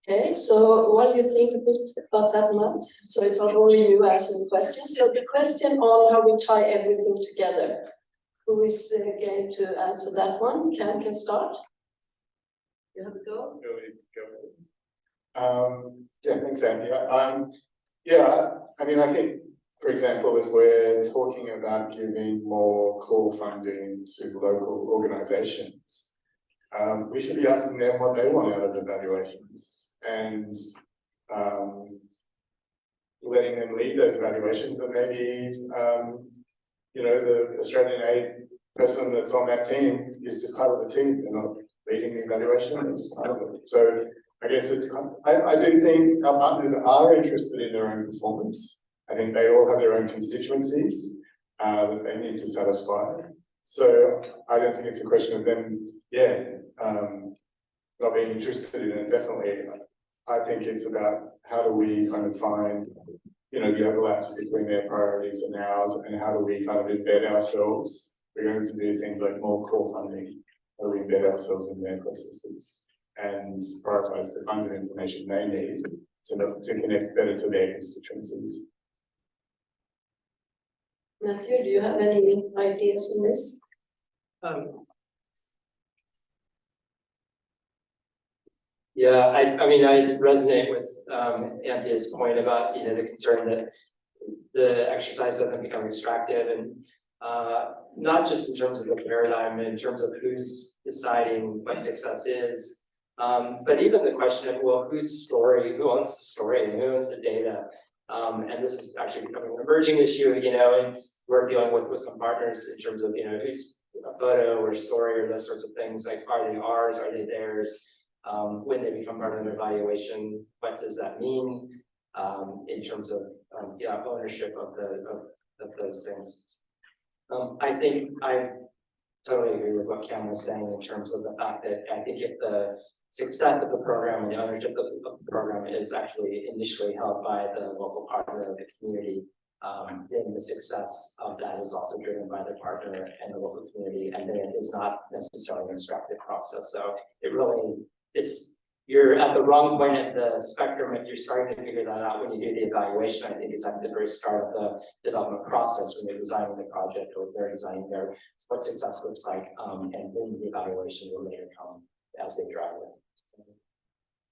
Okay, so while you think a bit about that, Matt, so it's not only you asking questions, so the question on how we tie everything together. Who is going to answer that one? Cam can start. You have a go. Yeah, thanks, Andy. Yeah, I mean, I think, for example, if we're talking about giving more core funding to local organisations, we should be asking them what they want out of evaluations and letting them lead those evaluations, and maybe you know, the Australian aid person that's on that team is just part of the team. They're not leading the evaluation, they're just part of it. So I guess it's I do think our partners are interested in their own performance. I think they all have their own constituencies that they need to satisfy. So I don't think it's a question of them, not being interested in it. Definitely, I think it's about how do we kind of find, you know, the overlaps between their priorities and ours, and how do we kind of embed ourselves. We're going to do things like more core funding, how do we embed ourselves in their processes and prioritize the kinds of information they need to connect better to their constituencies. Matthew, do you have any ideas on this? Yeah, I mean, I resonate with Anthea's point about, you know, the concern that the exercise doesn't become extractive, and not just in terms of the paradigm, in terms of who's deciding what success is, but even the question of, well, whose story, who owns the story and who owns the data? And this is actually becoming an emerging issue, you know, and we're dealing with some partners in terms of, you know, who's a photo or story or those sorts of things, like, are they ours, are they theirs? When they become part of an evaluation, what does that mean in terms of ownership of those things? I think I totally agree with what Cam was saying in terms of the fact that I think if the success of the program and the ownership of the program is actually initially held by the local partner of the community, then the success of that is also driven by the partner and the local community, and then it is not necessarily an extractive process. So it really, you're at the wrong point of the spectrum if you're starting to figure that out when you do the evaluation. I think it's at the very start of the development process when they're designing the project or they're designing what success looks like, and then the evaluation will later come as they drive it.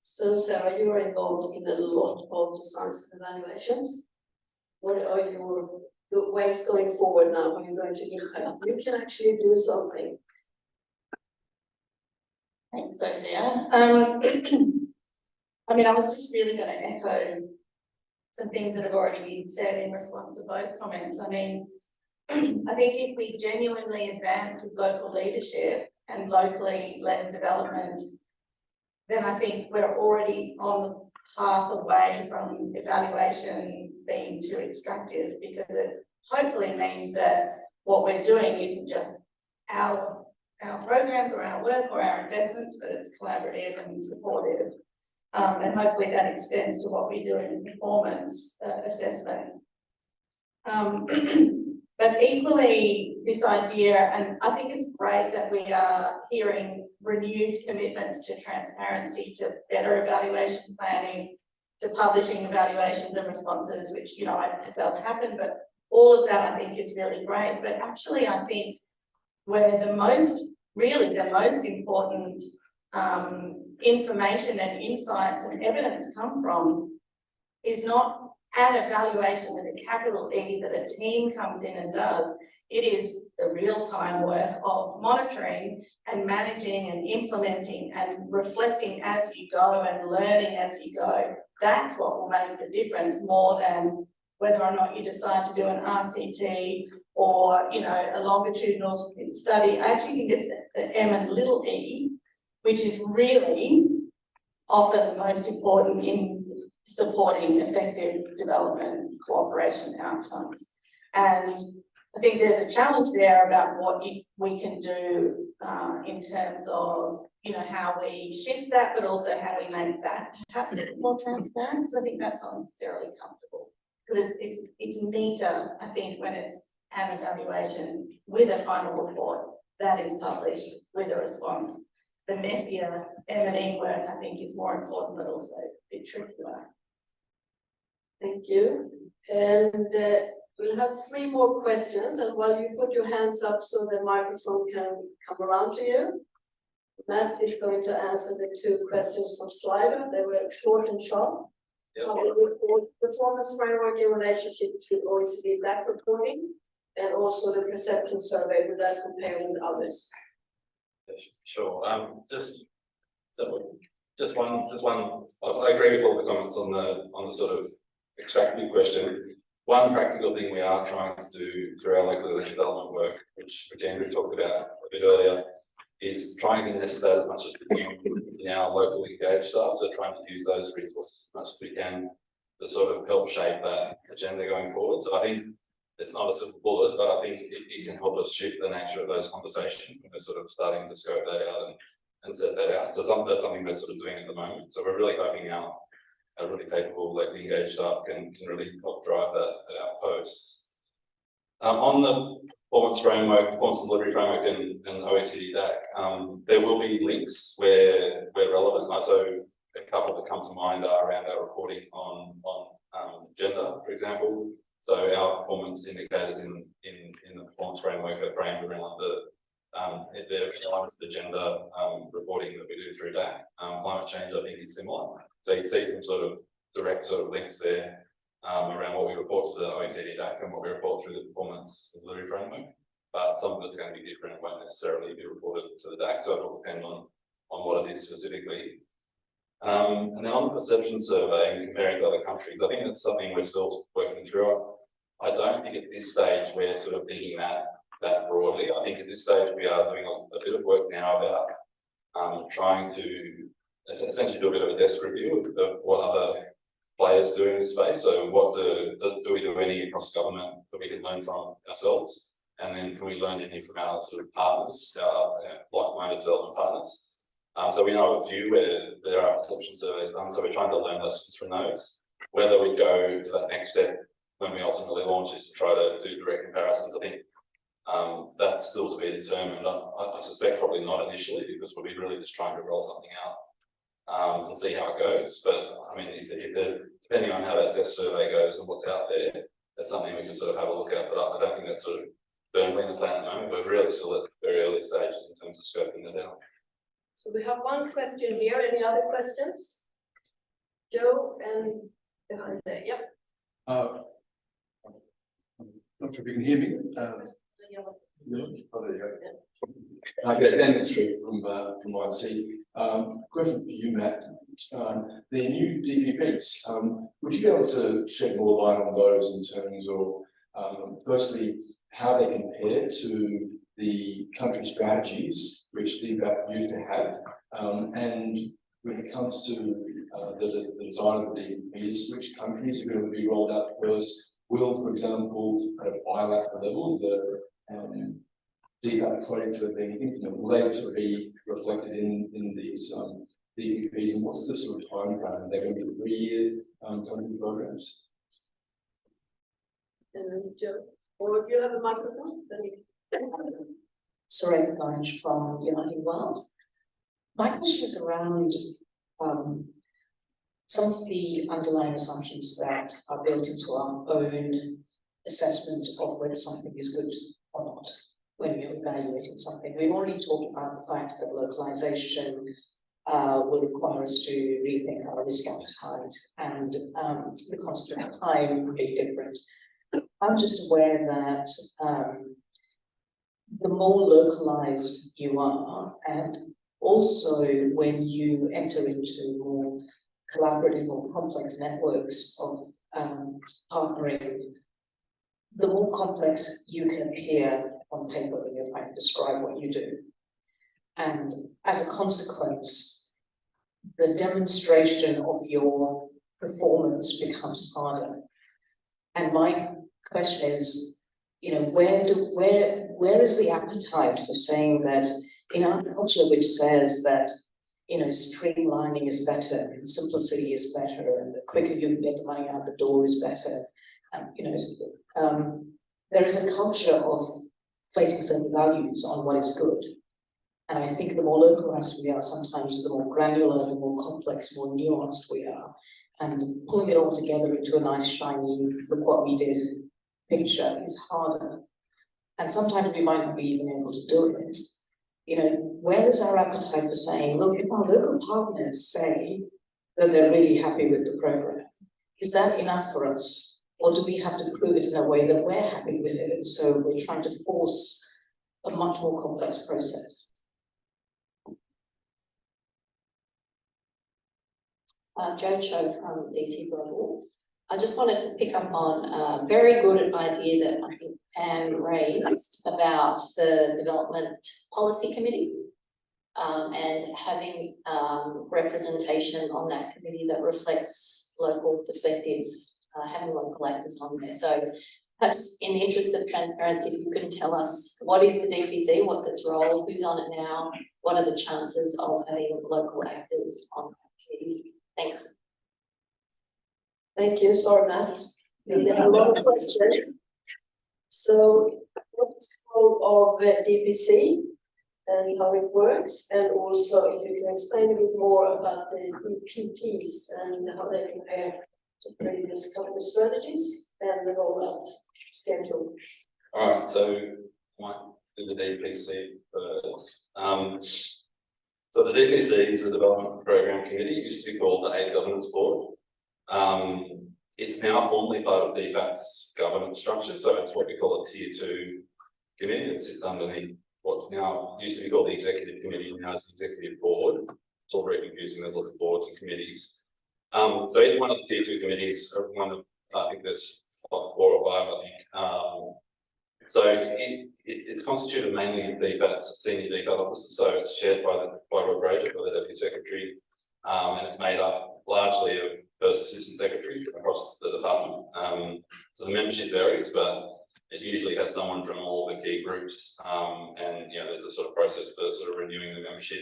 So Sarah, you are involved in a lot of designs and evaluations. What are your ways going forward now? Are you going to impact? You can actually do something. Thanks, Sofia. I mean, I was just really going to echo some things that have already been said in response to both comments. I mean, I think if we genuinely advance with local leadership and locally led development, then I think we're already on the path away from evaluation being too extractive, because it hopefully means that what we're doing isn't just our programs or our work or our investments, but it's collaborative and supportive. And hopefully that extends to what we do in performance assessment. But equally, this idea, and I think it's great that we are hearing renewed commitments to transparency, to better evaluation planning, to publishing evaluations and responses, which, you know, it does happen, but all of that I think is really great. But actually, I think where the most important information and insights and evidence come from is not an evaluation with a capital E that a team comes in and does. It is the real-time work of monitoring and managing and implementing and reflecting as you go and learning as you go. That's what will make the difference, more than whether or not you decide to do an RCT or, you know, a longitudinal study. I actually think it's the M and little e, which is really often the most important in supporting effective development cooperation outcomes. And I think there's a challenge there about what we can do in terms of, you know, how we shift that, but also how we make that perhaps a bit more transparent, because I think that's not necessarily comfortable. because it's neater, I think, when it's an evaluation with a final report that is published with a response. The messier M&E work, I think, is more important, but also a bit trickier. Thank you. And we'll have 3 more questions, and while you put your hands up so the microphone can come around to you, Matt is going to answer the 2 questions from Slido. They were short and sharp. Yep. Performance framework in relationship to OECD DAC reporting, and also the perception survey with that comparing with others. Sure, just one, I agree with all the comments on the sort of extractive question. One practical thing we are trying to do through our local land development work, which Andrew talked about a bit earlier, is trying to invest that as much as we can in our locally engaged staff, so trying to use those resources as much as we can to sort of help shape that agenda going forward. So I think it's not a simple bullet, but I think it can help us shift the nature of those conversations when we're sort of starting to scope that out and set that out. So that's something we're sort of doing at the moment. So we're really hoping our really capable, locally engaged staff can really help drive that at our posts. On the performance framework, performance and delivery framework and OECD DAC, there will be links where relevant. So a couple that come to mind are around our reporting on gender, for example. So our performance indicators in the performance framework are framed around the elements of the gender reporting that we do through DAC. Climate change, I think, is similar. So you can see some sort of direct sort of links there around what we report to the OECD DAC and what we report through the performance and delivery framework. But some of it's going to be different and won't necessarily be reported to the DAC, so it will depend on what it is specifically. And then on the perception survey and comparing to other countries, I think that's something we're still working through. I don't think at this stage we're sort of thinking that broadly. I think at this stage we are doing a bit of work now about trying to essentially do a bit of a desk review of what other players do in this space. So what do we do any across government that we can learn from ourselves? And then can we learn any from our sort of partners, our like-minded development partners? So we know a few where there are perception surveys done, so we're trying to learn lessons from those. Whether we go to that next step when we ultimately launch is to try to do direct comparisons. I think that's still to be determined. I suspect probably not initially, because we'll be really just trying to roll something out and see how it goes. But I mean, if depending on how that desk survey goes and what's out there, that's something we can sort of have a look at. But I don't think that's sort of firmly in the plan at the moment. We're really still at very early stages in terms of scoping it out. So we have one question here. Any other questions? Joe and behind there. Yep. Not sure if you can hear me. I get Daniel Street from YC. Question for you, Matt. The new DPPs, would you be able to shed more light on those in terms of, firstly, how they compare to the country strategies which DFAT used to have, and when it comes to the design of the DPPs, which countries are going to be rolled out first? Will, for example, at a bilateral level, the DFAT projects that are being implemented, will they sort of be reflected in these DPPs, and what's the sort of time frame? Are they going to be 3-year country programs? And then Joe, or if you have a microphone, then you can. Sara from United World. My question is around some of the underlying assumptions that are built into our own assessment of whether something is good or not when we're evaluating something. We've already talked about the fact that localization will require us to rethink our risk appetite, and the concept of time will be different. I'm just aware that the more localized you are, and also when you enter into more collaborative or complex networks of partnering, the more complex you can appear on paper when you're trying to describe what you do. And as a consequence, the demonstration of your performance becomes harder. And my question is, where is the appetite for saying that in our culture, which says that streamlining is better and simplicity is better, and the quicker you can get the money out the door is better, there is a culture of placing certain values on what is good. And I think the more localized we are, sometimes the more granular, the more complex, more nuanced we are. And pulling it all together into a nice, shiny, look what we did picture is harder. And sometimes we might not be even able to do it. Where is our appetite for saying, look, if our local partners say that they're really happy with the program, is that enough for us? Or do we have to prove it in a way that we're happy with it? And so we're trying to force a much more complex process. Jo Cho from DT Global. I just wanted to pick up on a very good idea that I think Pam raised about the Development Policy Committee and having representation on that committee that reflects local perspectives, having local actors on there. So perhaps in the interest of transparency, if you could tell us what is the DPC, what's its role, who's on it now, what are the chances of having local actors on that committee? Thanks. Thank you. Sorry, Matt. We have a lot of questions. So, what's the role of DPC and how it works? And also, if you can explain a bit more about the DPPs and how they compare to previous company strategies and the rollout schedule. All right, so I might do the DPC first. So the DPC is the Development Program Committee. It used to be called the Aid Governance Board. It's now formally part of DFAT's governance structure, so it's what we call a Tier 2 committee. It sits underneath what's now used to be called the Executive Committee, and now it's the Executive Board. It's all very confusing. There's lots of boards and committees. So it's one of the Tier 2 committees. One of, I think there's 4 or 5. I think. So it's constituted mainly of DFAT's senior DFAT officers. So it's chaired by Rob Rager, by the Deputy Secretary, and it's made up largely of first assistant secretaries across the department. So the membership varies, but it usually has someone from all the key groups, and there's a sort of process for sort of renewing the membership.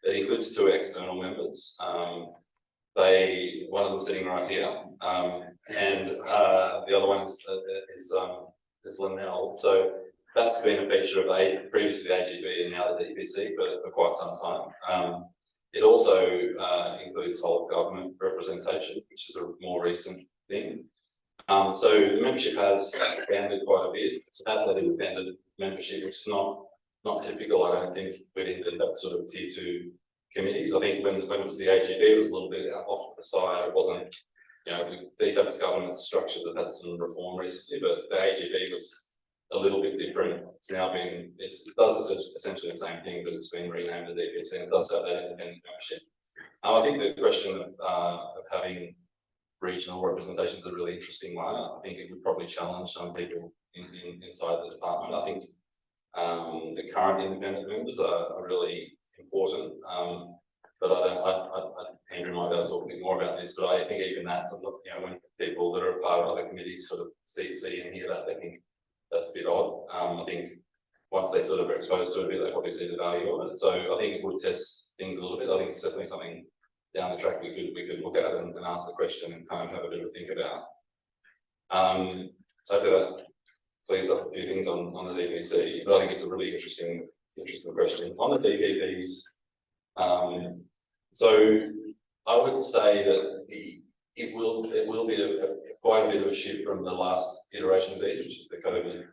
It includes 2 external members. One of them sitting right here, and the other one is Linnell. So that's been a feature of previously the AGB and now the DPC for quite some time. It also includes whole government representation, which is a more recent thing. So the membership has expanded quite a bit. It's about that independent membership, which is not typical, I don't think, within that sort of Tier 2 committees. I think when it was the AGB, it was a little bit off to the side. It wasn't, DFAT's governance structures have had some reform recently, but the AGB was a little bit different. It's now been, it does essentially the same thing, but it's been renamed the DPC, and it does have that independent membership. I think the question of having regional representation is a really interesting one. I think it would probably challenge some people inside the department. I think the current independent members are really important, but Andrew might be able to talk a bit more about this, but I think even that's, when people that are part of other committees sort of see and hear that, they think that's a bit odd. I think once they sort of are exposed to it a bit, they probably see the value of it. So I think it would test things a little bit. I think it's definitely something down the track we could look at and ask the question and kind of have a bit of a think about. So hopefully that clears up a few things on the DPC, but I think it's a really interesting question. On the DPPs, so I would say that it will be quite a bit of a shift from the last iteration of these, which is the COVID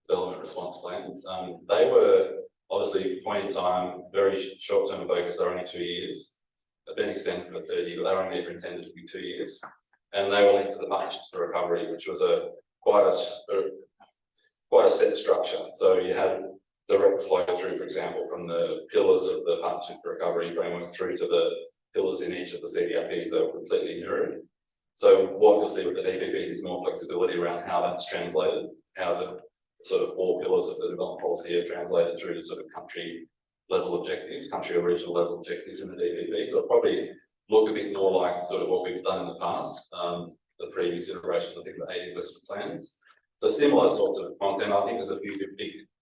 development response plans. They were obviously point in time, very short-term focus. They're only 2 years. They've been extended for 30, but they were only ever intended to be 2 years. And they were linked to the Partnerships for Recovery, which was quite a set structure. So you had direct flow through, for example, from the pillars of the Partnership for Recovery framework through to the pillars in each of the CDRPs that were completely mirrored. So what you'll see with the DPPs is more flexibility around how that's translated, how the sort of 4 pillars of the development policy are translated through to sort of country level objectives, country or regional level objectives in the DPP. So it'll probably look a bit more like sort of what we've done in the past, the previous iteration, I think the 8 investment plans. So similar sorts of content. I think there's a few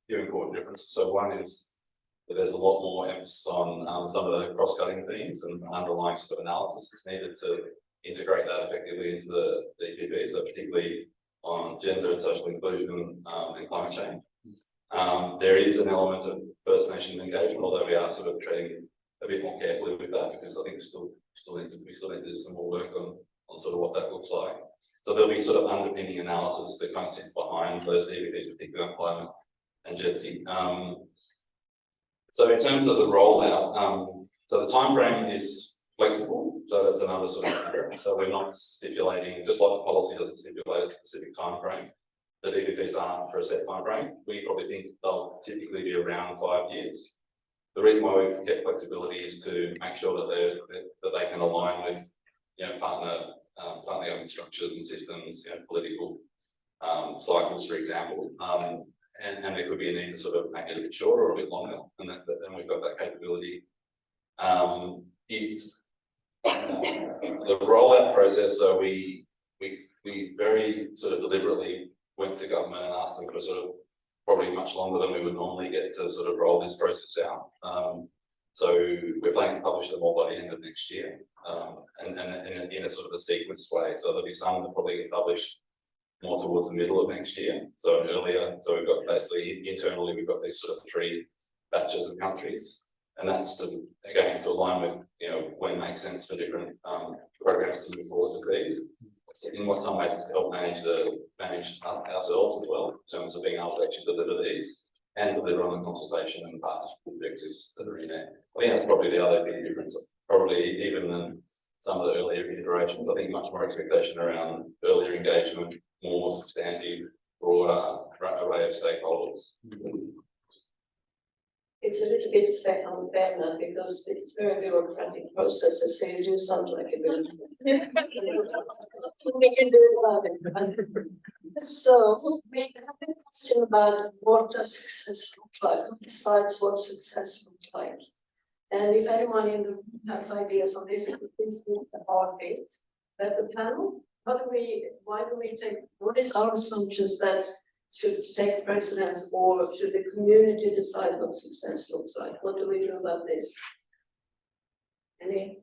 important differences. So one is that there's a lot more emphasis on some of the cross-cutting themes and underlying sort of analysis that's needed to integrate that effectively into the DPP. So particularly on gender and social inclusion and climate change. There is an element of First Nation engagement, although we are sort of treading a bit more carefully with that, because I think we still need to do some more work on sort of what that looks like. So there'll be sort of underpinning analysis that kind of sits behind those DVPs, particularly on climate and JETSI. So in terms of the rollout, so the time frame is flexible, so that's another sort of factor. So we're not stipulating, just like the policy doesn't stipulate a specific time frame, the DVPs aren't for a set time frame. We probably think they'll typically be around 5 years. The reason why we've kept flexibility is to make sure that they can align with, you know, partner structures and systems, you know, political cycles, for example. And there could be a need to sort of make it a bit shorter or a bit longer, and then we've got that capability. The rollout process, so we very sort of deliberately went to government and asked them for sort of probably much longer than we would normally get to sort of roll this process out. So we're planning to publish them all by the end of next year, and in a sort of a sequenced way. So there'll be some that probably get published more towards the middle of next year, so earlier. So we've got basically internally, we've got these sort of 3 batches of countries, and that's to, again, to align with, you know, when it makes sense for different programs to move forward with these. In what some ways it's to help manage ourselves as well, in terms of being able to actually deliver these and deliver on the consultation and partnership objectives that are in there. I think that's probably the other big difference, probably even than some of the earlier iterations. I think much more expectation around earlier engagement, more substantive, broader array of stakeholders. It's a little bit unfair now because it's very bureaucratic processes, so you do sound like a bit. We can do about it. So we have a question about what does success look like? Who decides what success looks like? And if anyone in the room has ideas on this, please do the hard bit. But the panel, why do we take, what is our assumptions that should take precedence, or should the community decide what success looks like? What do we do about this? Any?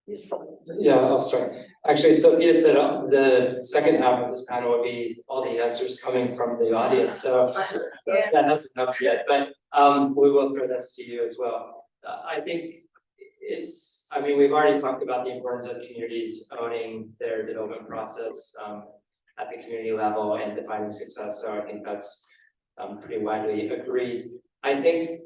You start. Yeah, I'll start. Actually, Sofia said the second half of this panel would be all the answers coming from the audience. So that hasn't happened yet, but we will throw this to you as well. I think I mean, we've already talked about the importance of communities owning their development process at the community level and defining success. So I think that's pretty widely agreed. I think,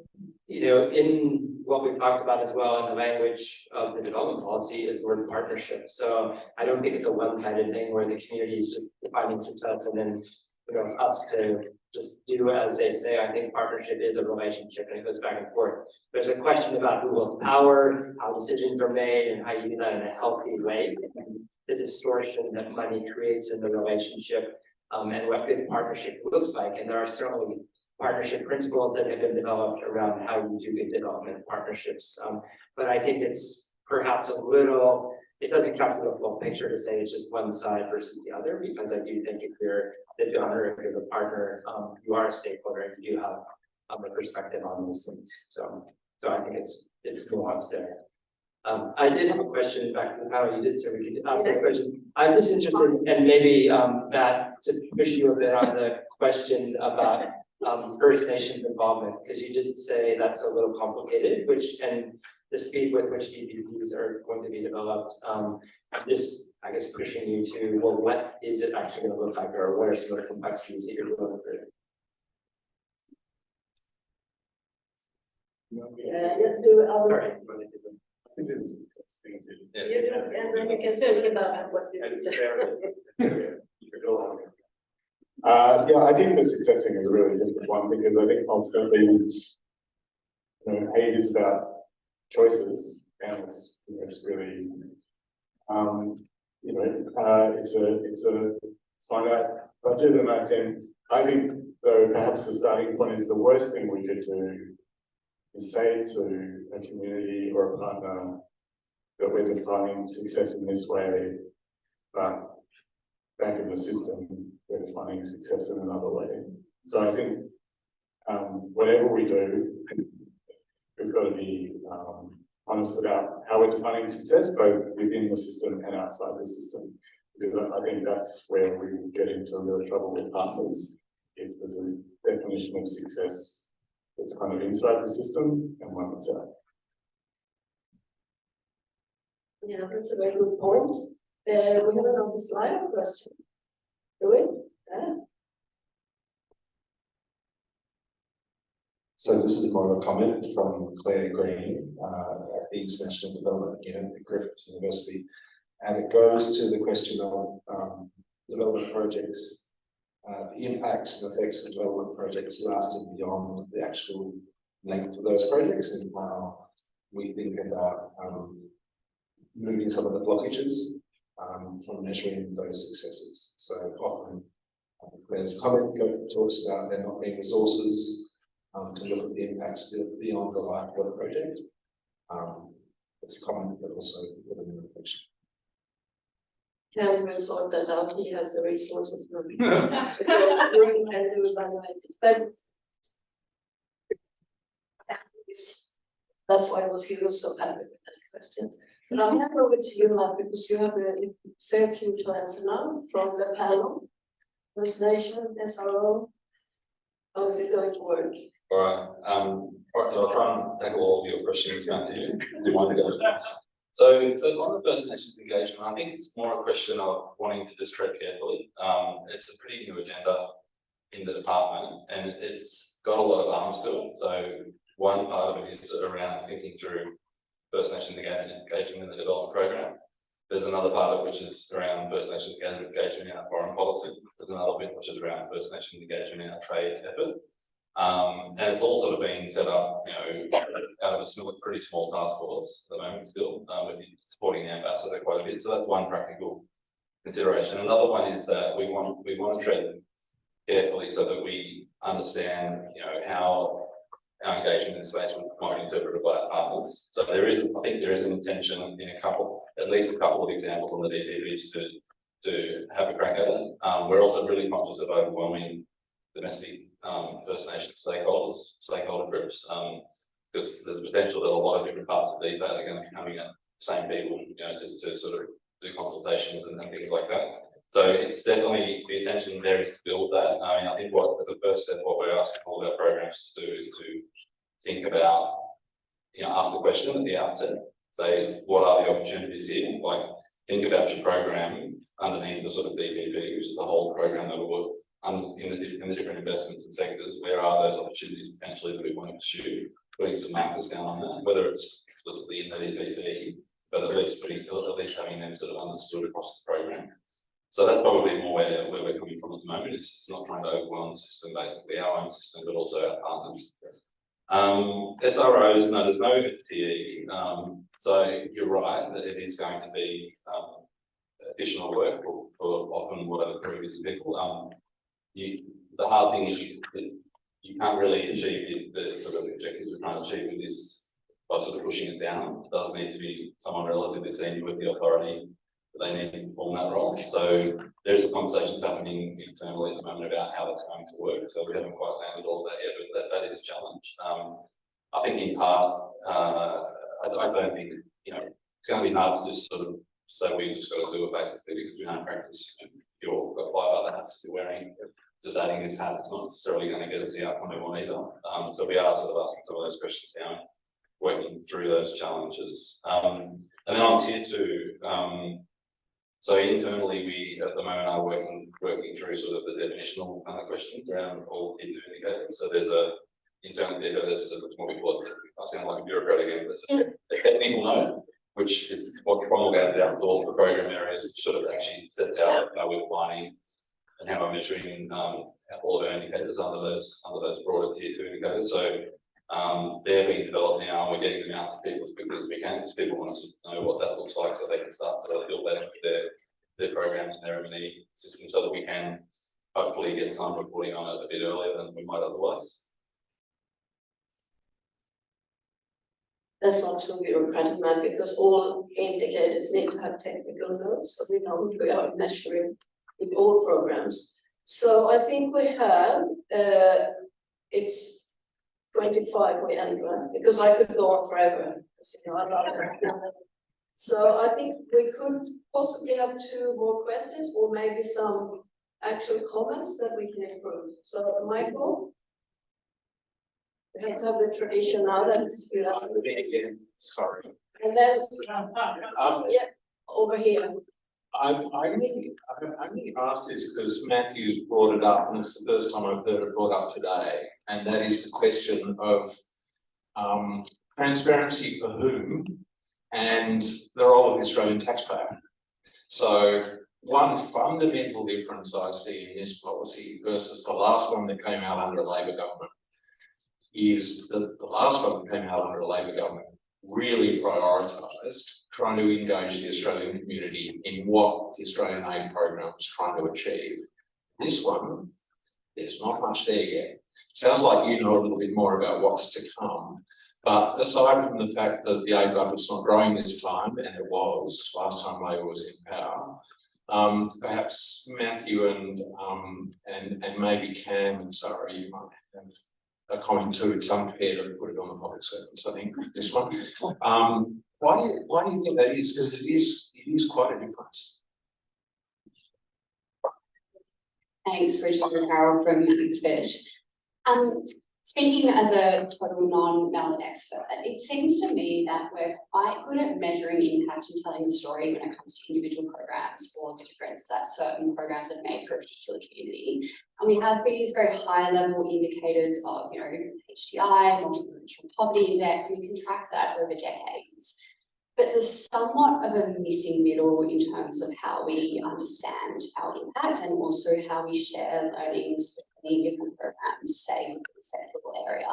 you know, in what we've talked about as well in the language of the development policy is the word partnership. So I don't think it's a one-sided thing where the community is just defining success and then, you know, it's us to just do as they say. I think partnership is a relationship and it goes back and forth. There's a question about who holds power, how decisions are made, and how you do that in a healthy way. The distortion that money creates in the relationship, and what good partnership looks like. And there are certainly partnership principles that have been developed around how you do good development partnerships. But I think it's perhaps a little, it doesn't capture the full picture to say it's just one side versus the other, because I do think if you're the donor, if you're the partner, you are a stakeholder and you do have a perspective on these things. So I think it's nuanced there. I did have a question back to the panel. You did say we could ask this question. I'm just interested, and maybe Matt, to push you a bit on the question about First Nations involvement, because you did say that's a little complicated, and the speed with which DPPs are going to be developed. This, I guess, pushing you to, well, what is it actually going to look like, or what are some of the complexities that you're going through? Yeah, let's do other. Sorry. I think it's interesting. You do, and then you can think about what you do. Yeah, I think the success thing is a really difficult one, because I think ultimately, you know, aid is about choices, and it's really, you know, it's a finite budget, and I think though perhaps the starting point is the worst thing we could do is say to a community or a partner that we're defining success in this way, but back in the system, we're defining success in another way. So I think whatever we do, we've got to be honest about how we're defining success, both within the system and outside the system. Because I think that's where we get into a real trouble with partners. If there's a definition of success that's kind of inside the system and one that's out. Yeah, that's a very good point. We have another slide question. Do we? Yeah. So this is more of a comment from Claire Green at the International Development Unit at Griffith University. And it goes to the question of development projects, the impacts and effects of development projects lasting beyond the actual length of those projects, and how we think about moving some of the blockages from measuring those successes. So often Claire's comment talks about there not being resources to look at the impacts beyond the life of a project. It's a comment, but also within the reflection. Can we sort that out? He has the resources now. To go through and do evaluations, but that's why he was so happy with that question. But I'll hand over to you, Matt, because you have a fair few to answer now from the panel. First Nation, SRO. How is it going to work? All right, so I'll try and tackle all of your questions, Matthew. So on the First Nations engagement, I think it's more a question of wanting to just tread carefully. It's a pretty new agenda in the department, and it's got a lot of arms to it. So one part of it is around thinking through First Nations engagement in the development program. There's another part of it which is around First Nations engagement in our foreign policy. There's another bit which is around First Nations engagement in our trade effort. And it's all sort of been set up, out of a pretty small task force at the moment still, with supporting the ambassador quite a bit. So that's one practical consideration. Another one is that we want to tread carefully so that we understand, how our engagement in the space might be interpreted by our partners. So I think there is an intention in at least a couple of examples on the DPPs to have a crack at it. We're also really conscious of overwhelming domestic First Nations stakeholder groups, because there's a potential that a lot of different parts of DFAT are going to be coming at the same people, to sort of do consultations and things like that. So it's definitely, the intention there is to build that. I mean, I think as a first step, what we're asking all of our programs to do is to think about, ask the question at the outset, say, what are the opportunities here? Like, think about your program underneath the sort of DPP, which is the whole program that will work in the different investments and sectors. Where are those opportunities potentially that we want to pursue? Putting some markers down on that, whether it's explicitly in the DPP, but at least having them sort of understood across the program. So that's probably more where we're coming from at the moment. It's not trying to overwhelm the system, basically our own system, but also our partners. SROs, no, there's no FTE. So you're right that it is going to be additional work for often what are previous people. The hard thing is you can't really achieve the sort of objectives we're trying to achieve with this by sort of pushing it down. It does need to be someone relatively senior with the authority that they need to perform that role. So there's some conversations happening internally at the moment about how that's going to work. So we haven't quite landed all of that yet, but that is a challenge. I think in part, I don't think, it's going to be hard to just sort of say we've just got to do it basically because we don't practice. You've got 5 other hats you're wearing. Just adding this hat is not necessarily going to get us the outcome we want either. So we are sort of asking some of those questions now, working through those challenges. And then on tier 2, so internally we at the moment are working through sort of the definitional kind of questions around all tier 2 indicators. So there's internally there's what we call it, I sound like a bureaucrat again, there's a technical note, which is what promulgated out to all the program areas, which sort of actually sets out how we're defining and how we're measuring all of our indicators under those broader tier 2 indicators. So they're being developed now, and we're getting them out to people as quickly as we can, because people want us to know what that looks like, so they can start to build that into their programs and their M&E system, so that we can hopefully get some reporting on it a bit earlier than we might otherwise. That's not too bureaucratic, man, because all indicators need to have technical notes, so we know what we are measuring in all programs. So I think we have, it's 25 we end, right? Because I could go on forever. I love that. So I think we could possibly have 2 more questions or maybe some actual comments that we can improve. So Michael? We have to have the tradition now that it's. Again, sorry. And then, yeah, over here. I'm only asked this because Matthew's brought it up, and it's the first time I've heard it brought up today, and that is the question of transparency for whom and the role of the Australian taxpayer. So one fundamental difference I see in this policy versus the last one that came out under a Labor government is that the last one that came out under a Labor government really prioritised trying to engage the Australian community in what the Australian aid program was trying to achieve. This one, there's not much there yet. Sounds like you know a little bit more about what's to come, but aside from the fact that the aid budget's not growing this time, and it was last time Labor was in power, perhaps Matthew and maybe Cam and Sara, you might have a comment too. It's unfair to put it on the public servants, I think, this one. Why do you think that is? Because it is quite a difference. Thanks, Bridget and Carol from ACFID. Speaking as a total non-MEL expert, it seems to me that we're quite good at measuring impact and telling the story when it comes to individual programs or the difference that certain programs have made for a particular community. And we have these very high-level indicators of, HDI, multi-dimensional poverty index, and we can track that over decades. But there's somewhat of a missing middle in terms of how we understand our impact and also how we share learnings between different programs, say, within the sectoral area.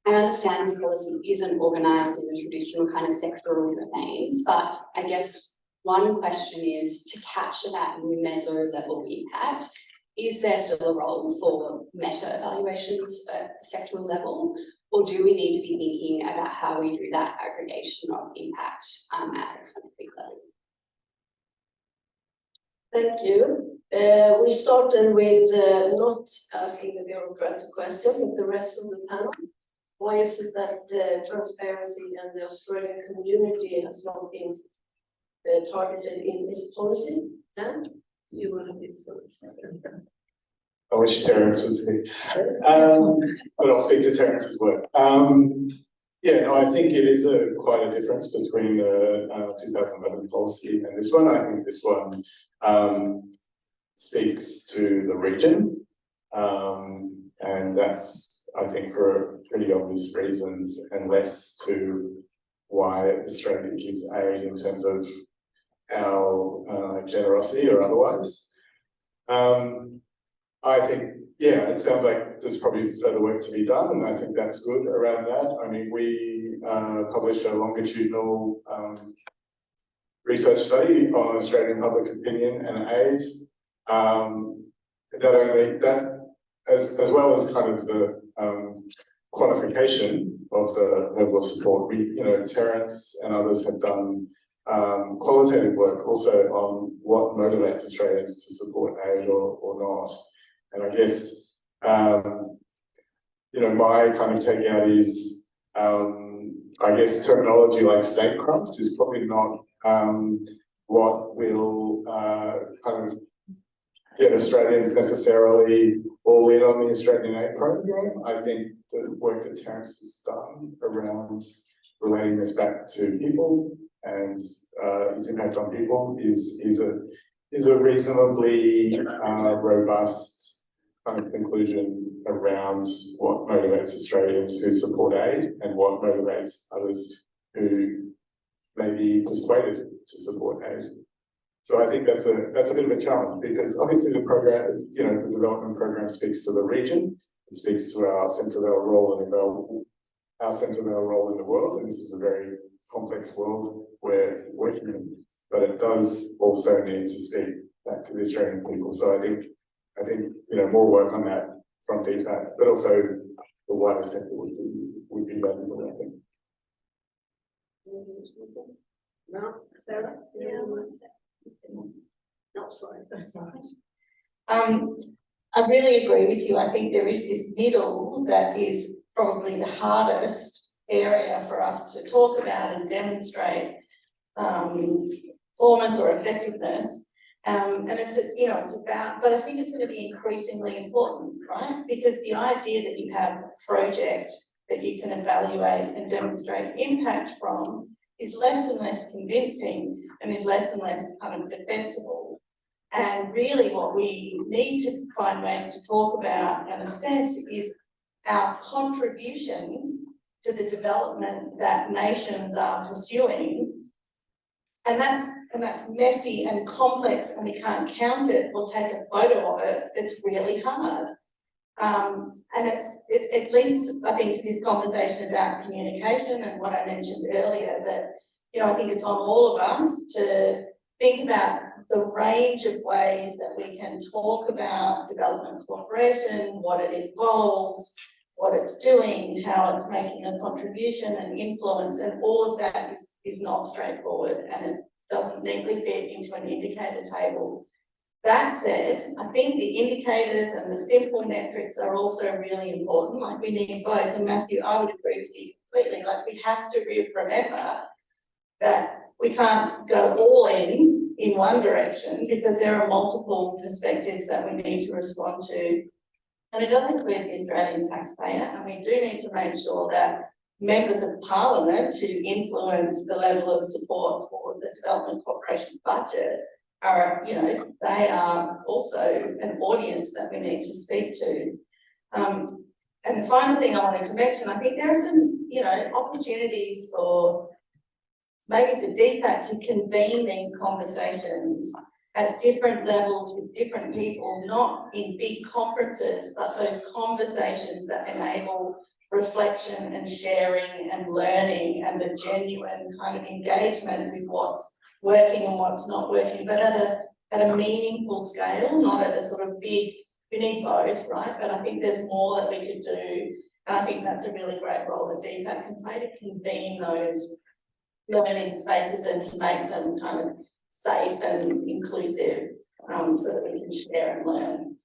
I understand this policy isn't organised in the traditional kind of sectoral domains, but I guess one question is to capture that meso-level impact, is there still a role for meta-evaluations at the sectoral level? Or do we need to be thinking about how we do that aggregation of impact at the country level? Thank you. We started with not asking the bureaucratic question, but the rest of the panel. Why is it that transparency and the Australian community has not been targeted in this policy? Dan, you want to give some example? I wish Terence was here, but I'll speak to Terence's work. Yeah, no, I think it is quite a difference between the 2011 policy and this one. I think this one speaks to the region, and that's, I think, for pretty obvious reasons, and less to why Australia gives aid in terms of our generosity or otherwise. I think, yeah, it sounds like there's probably further work to be done, and I think that's good around that. I mean, we published a longitudinal research study on Australian public opinion and aid. That as well as kind of the quantification of the level of support. We, Terence and others have done qualitative work also on what motivates Australians to support aid or not. And I guess, my kind of takeout is, I guess terminology like statecraft is probably not what will kind of get Australians necessarily all in on the Australian aid program. I think the work that Terence has done around relating this back to people and its impact on people is a reasonably robust kind of conclusion around what motivates Australians who support aid and what motivates others who may be persuaded to support aid. So I think that's a bit of a challenge, because obviously the program, the development program speaks to the region, it speaks to our sense of our role in the world, and this is a very complex world we're working in, but it does also need to speak back to the Australian people. So I think more work on that from DFAT, but also the wider sector would be valuable, I think. No, Sara? Yeah. No, sorry. I really agree with you. I think there is this middle that is probably the hardest area for us to talk about and demonstrate. performance or effectiveness. And it's, you know, it's about, but I think it's going to be increasingly important, right? Because the idea that you have a project that you can evaluate and demonstrate impact from is less and less convincing and is less and less kind of defensible. And really what we need to find ways to talk about and assess is our contribution to the development that nations are pursuing. And that's messy and complex, and we can't count it or take a photo of it. It's really hard. And it leads, I think, to this conversation about communication and what I mentioned earlier, that, you know, I think it's on all of us to think about the range of ways that we can talk about development cooperation, what it involves, what it's doing, how it's making a contribution and influence, and all of that is not straightforward, and it doesn't neatly fit into an indicator table. That said, I think the indicators and the simple metrics are also really important. Like, we need both. And Matthew, I would agree with you completely. Like, we have to remember that we can't go all in one direction, because there are multiple perspectives that we need to respond to. And it does include the Australian taxpayer, and we do need to make sure that members of parliament who influence the level of support for the development cooperation budget are, you know, they are also an audience that we need to speak to. And the final thing I wanted to mention, I think there are some, you know, opportunities for maybe for DFAT to convene these conversations at different levels with different people, not in big conferences, but those conversations that enable reflection and sharing and learning and the genuine kind of engagement with what's working and what's not working, but at a meaningful scale, not at a sort of big, we need both, right? But I think there's more that we could do, and I think that's a really great role that DFAT can play, to convene those learning spaces and to make them kind of safe and inclusive, so that we can share and learn.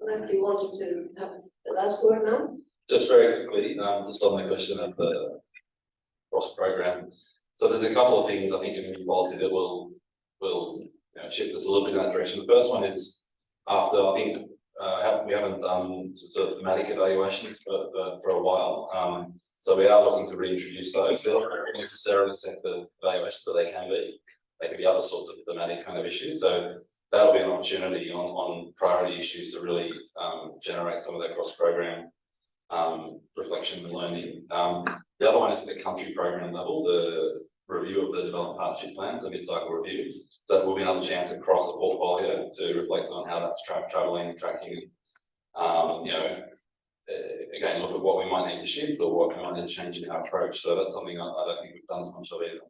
Matthew wanted to have the last word now. Just very quickly, just on the question of the cross program. So there's a couple of things I think in the new policy that will you know, shift us a little bit in that direction. The first one is, after I think we haven't done sort of thematic evaluations for a while. So we are looking to reintroduce those. They're not necessarily sector evaluations, but they can be. They can be other sorts of thematic kind of issues. So that'll be an opportunity on priority issues to really generate some of that cross-program reflection and learning. The other one is at the country program level, the review of the development partnership plans, the mid-cycle review. So that will be another chance across the portfolio to reflect on how that's travelling and tracking. You know, again, look at what we might need to shift or what we might need to change in our approach. So that's something I don't think we've done as much of either.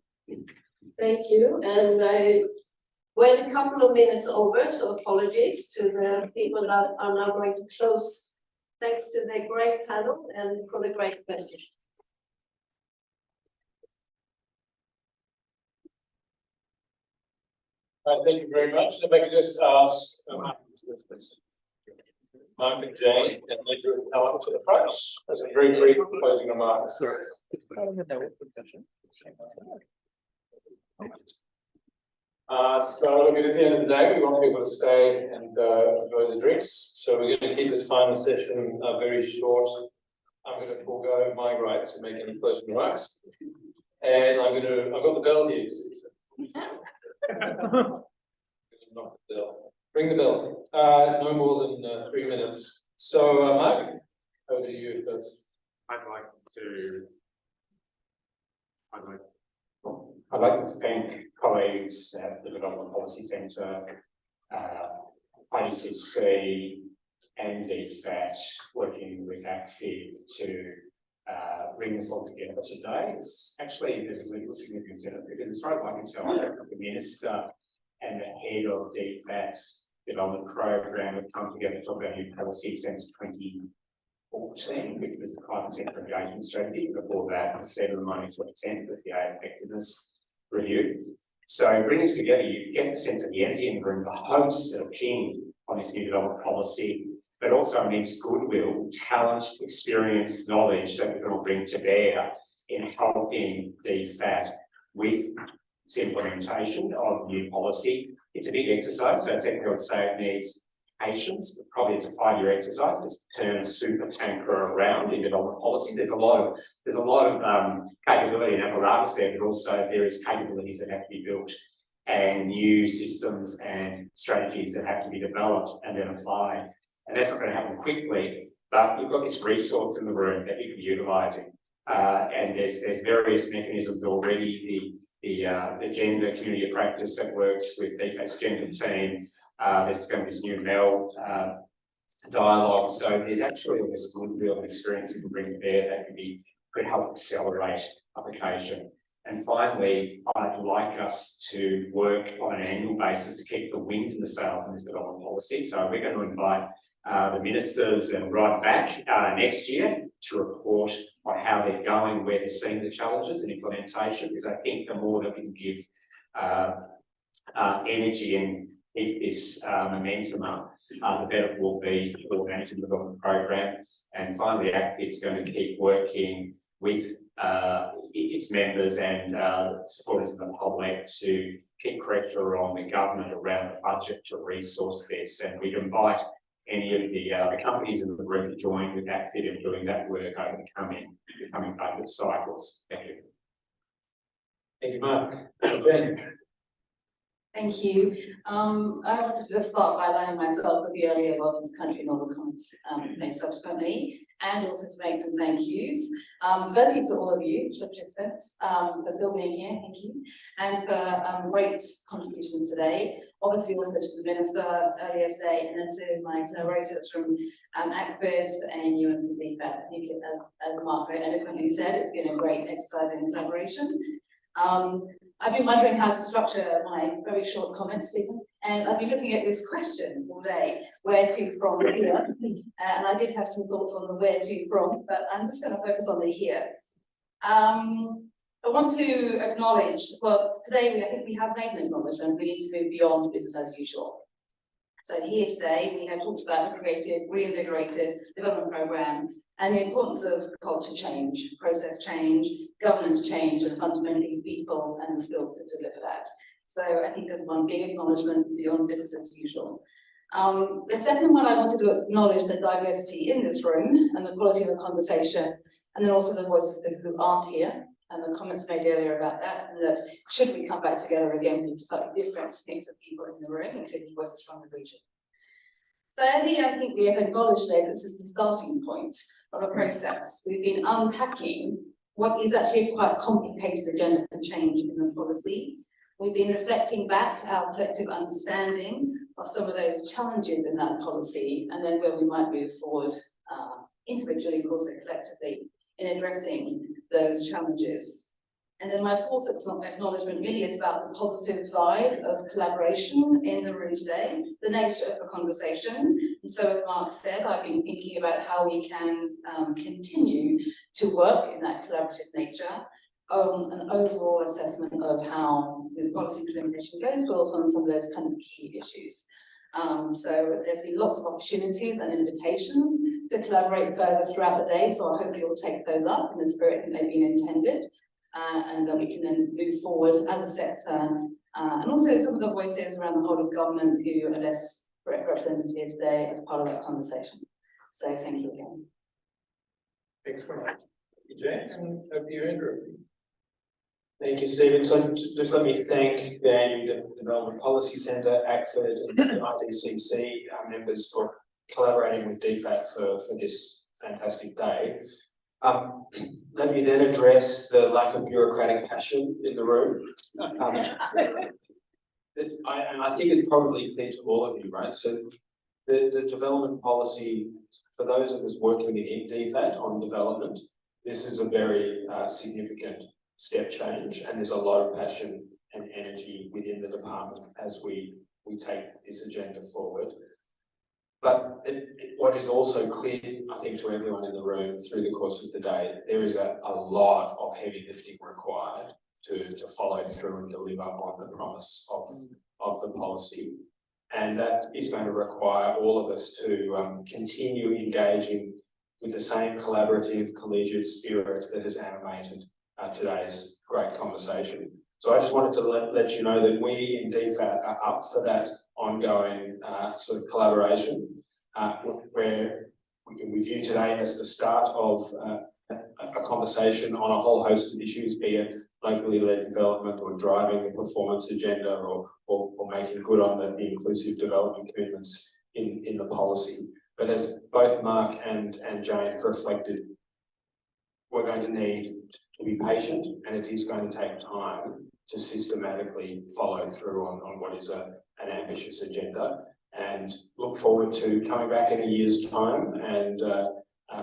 Thank you. And I went a couple of minutes over, so apologies to the people that are now going to close. Thanks to the great panel and for the great questions. Thank you very much. If I could just ask Mark and Jane and Linda to come up to the front as a very brief closing remarks. So look, at the end of the day, we want people to stay and enjoy the drinks. So we're going to keep this final session very short. I'm going to forego my right to make any closing remarks, and I've got the bell here. Knock the bell. Ring the bell. No more than 3 minutes. So, Mark, over to you first. I'd like to thank colleagues at the Development Policy Centre, IDCC and DFAT, working with ACFID to bring this all together today. It's actually, there's a legal significance in it, because as far as I can tell, the Minister and the head of DFAT's development program have come together to talk about new policy since 2014, which was the climate centre engagement strategy. Before that, instead of the money 2010 with the AI effectiveness review. So bring this together, you get the sense of the energy in the room, the hopes that are keen on this new development policy. but also needs goodwill, talent, experience, knowledge that we can all bring to bear in helping DFAT with its implementation of new policy. It's a big exercise, so technically I would say it needs patience, but probably it's a 5-year exercise to turn a super tanker around in development policy. There's a lot of capability and apparatus there, but also there is capabilities that have to be built and new systems and strategies that have to be developed and then applied. And that's not going to happen quickly, but you've got this resource in the room that you can be utilising. And there's various mechanisms already. The gender community of practice that works with DFAT's gender team. There's going to be this new MEL dialogue. So there's actually all this goodwill experience you can bring to bear that could help accelerate application. And finally, I'd like us to work on an annual basis to keep the wind in the sails in this development policy. So we're going to invite the ministers and right back next year to report on how they're going, where they're seeing the challenges and implementation, because I think the more that we can give energy and keep this momentum up, the better it will be for the management development program. And finally, ACFID is going to keep working with its members and supporters of the public to keep pressure on the government around the budget to resource this. And we'd invite any of the companies in the group to join with ACFID in doing that work over the coming budget cycles. Thank you. Thank you, Mark. Jane. Thank you. I wanted to just start by aligning myself with the earlier welcome to country and all the comments made subsequently, and also to make some thank yous. Firstly to all of you, participants, for still being here, thank you, and for great contributions today. Obviously also to the Minister earlier today, and then to my collaborators from ACFID, ANU and from DFAT. I think as Mark very eloquently said, it's been a great exercise in collaboration. I've been wondering how to structure my very short comments, Stephen, and I've been looking at this question all day, where to from here, and I did have some thoughts on the where to from, but I'm just going to focus on the here. I want to acknowledge, well, today I think we have made an acknowledgement, we need to move beyond business as usual. So here today, we have talked about the creative, reinvigorated development programme and the importance of culture change, process change, governance change, and fundamentally people and the skills to deliver that. So I think there's one big acknowledgement beyond business as usual. The second one, I wanted to acknowledge the diversity in this room and the quality of the conversation, and then also the voices who aren't here, and the comments made earlier about that, and that should we come back together again with slightly different mix of people in the room, including voices from the region. Thirdly, I think we have acknowledged that this is the starting point of a process. We've been unpacking what is actually a quite complicated agenda for change in the policy. We've been reflecting back our collective understanding of some of those challenges in that policy, and then where we might move forward individually, but also collectively, in addressing those challenges. And then my fourth acknowledgement really is about the positive vibe of collaboration in the room today, the nature of the conversation. And so as Mark said, I've been thinking about how we can continue to work in that collaborative nature, an overall assessment of how the policy implementation goes, but also on some of those kind of key issues. So there's been lots of opportunities and invitations to collaborate further throughout the day, so I hope you'll take those up in the spirit that they've been intended. And that we can then move forward as a sector, and also some of the voices around the whole of government who are less represented here today as part of that conversation. So thank you again. Excellent. Thank you, Jane, and over to you, Andrew. Thank you, Stephen. So just let me thank the ANU Development Policy Centre, ACFID and the IDCC members for collaborating with DFAT for this fantastic day. Let me then address the lack of bureaucratic passion in the room. I think it's probably clear to all of you, right? So the development policy, for those of us working within DFAT on development, this is a very significant step change, and there's a lot of passion and energy within the department as we take this agenda forward. But what is also clear, I think, to everyone in the room through the course of the day, there is a lot of heavy lifting required to follow through and deliver on the promise of the policy. And that is going to require all of us to continue engaging with the same collaborative, collegiate spirit that has animated today's great conversation. So I just wanted to let you know that we in DFAT are up for that ongoing sort of collaboration, where we view today as the start of a conversation on a whole host of issues, be it locally led development or driving the performance agenda or making good on the inclusive development commitments in the policy. But as both Mark and Jane have reflected, we're going to need to be patient, and it is going to take time to systematically follow through on what is an ambitious agenda, and look forward to coming back in a year's time and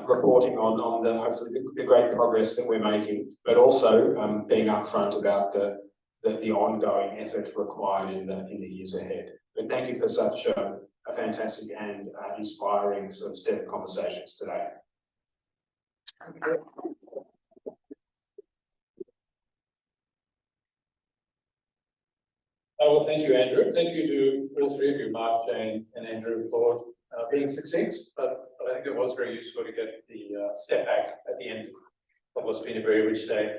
reporting on the hopefully the great progress that we're making, but also being upfront about the ongoing effort required in the years ahead. But thank you for such a fantastic and inspiring sort of set of conversations today. Well, thank you, Andrew. Thank you to all three of you, Mark, Jane, and Andrew, for being succinct. But I think it was very useful to get the step back at the end of what's been a very rich day.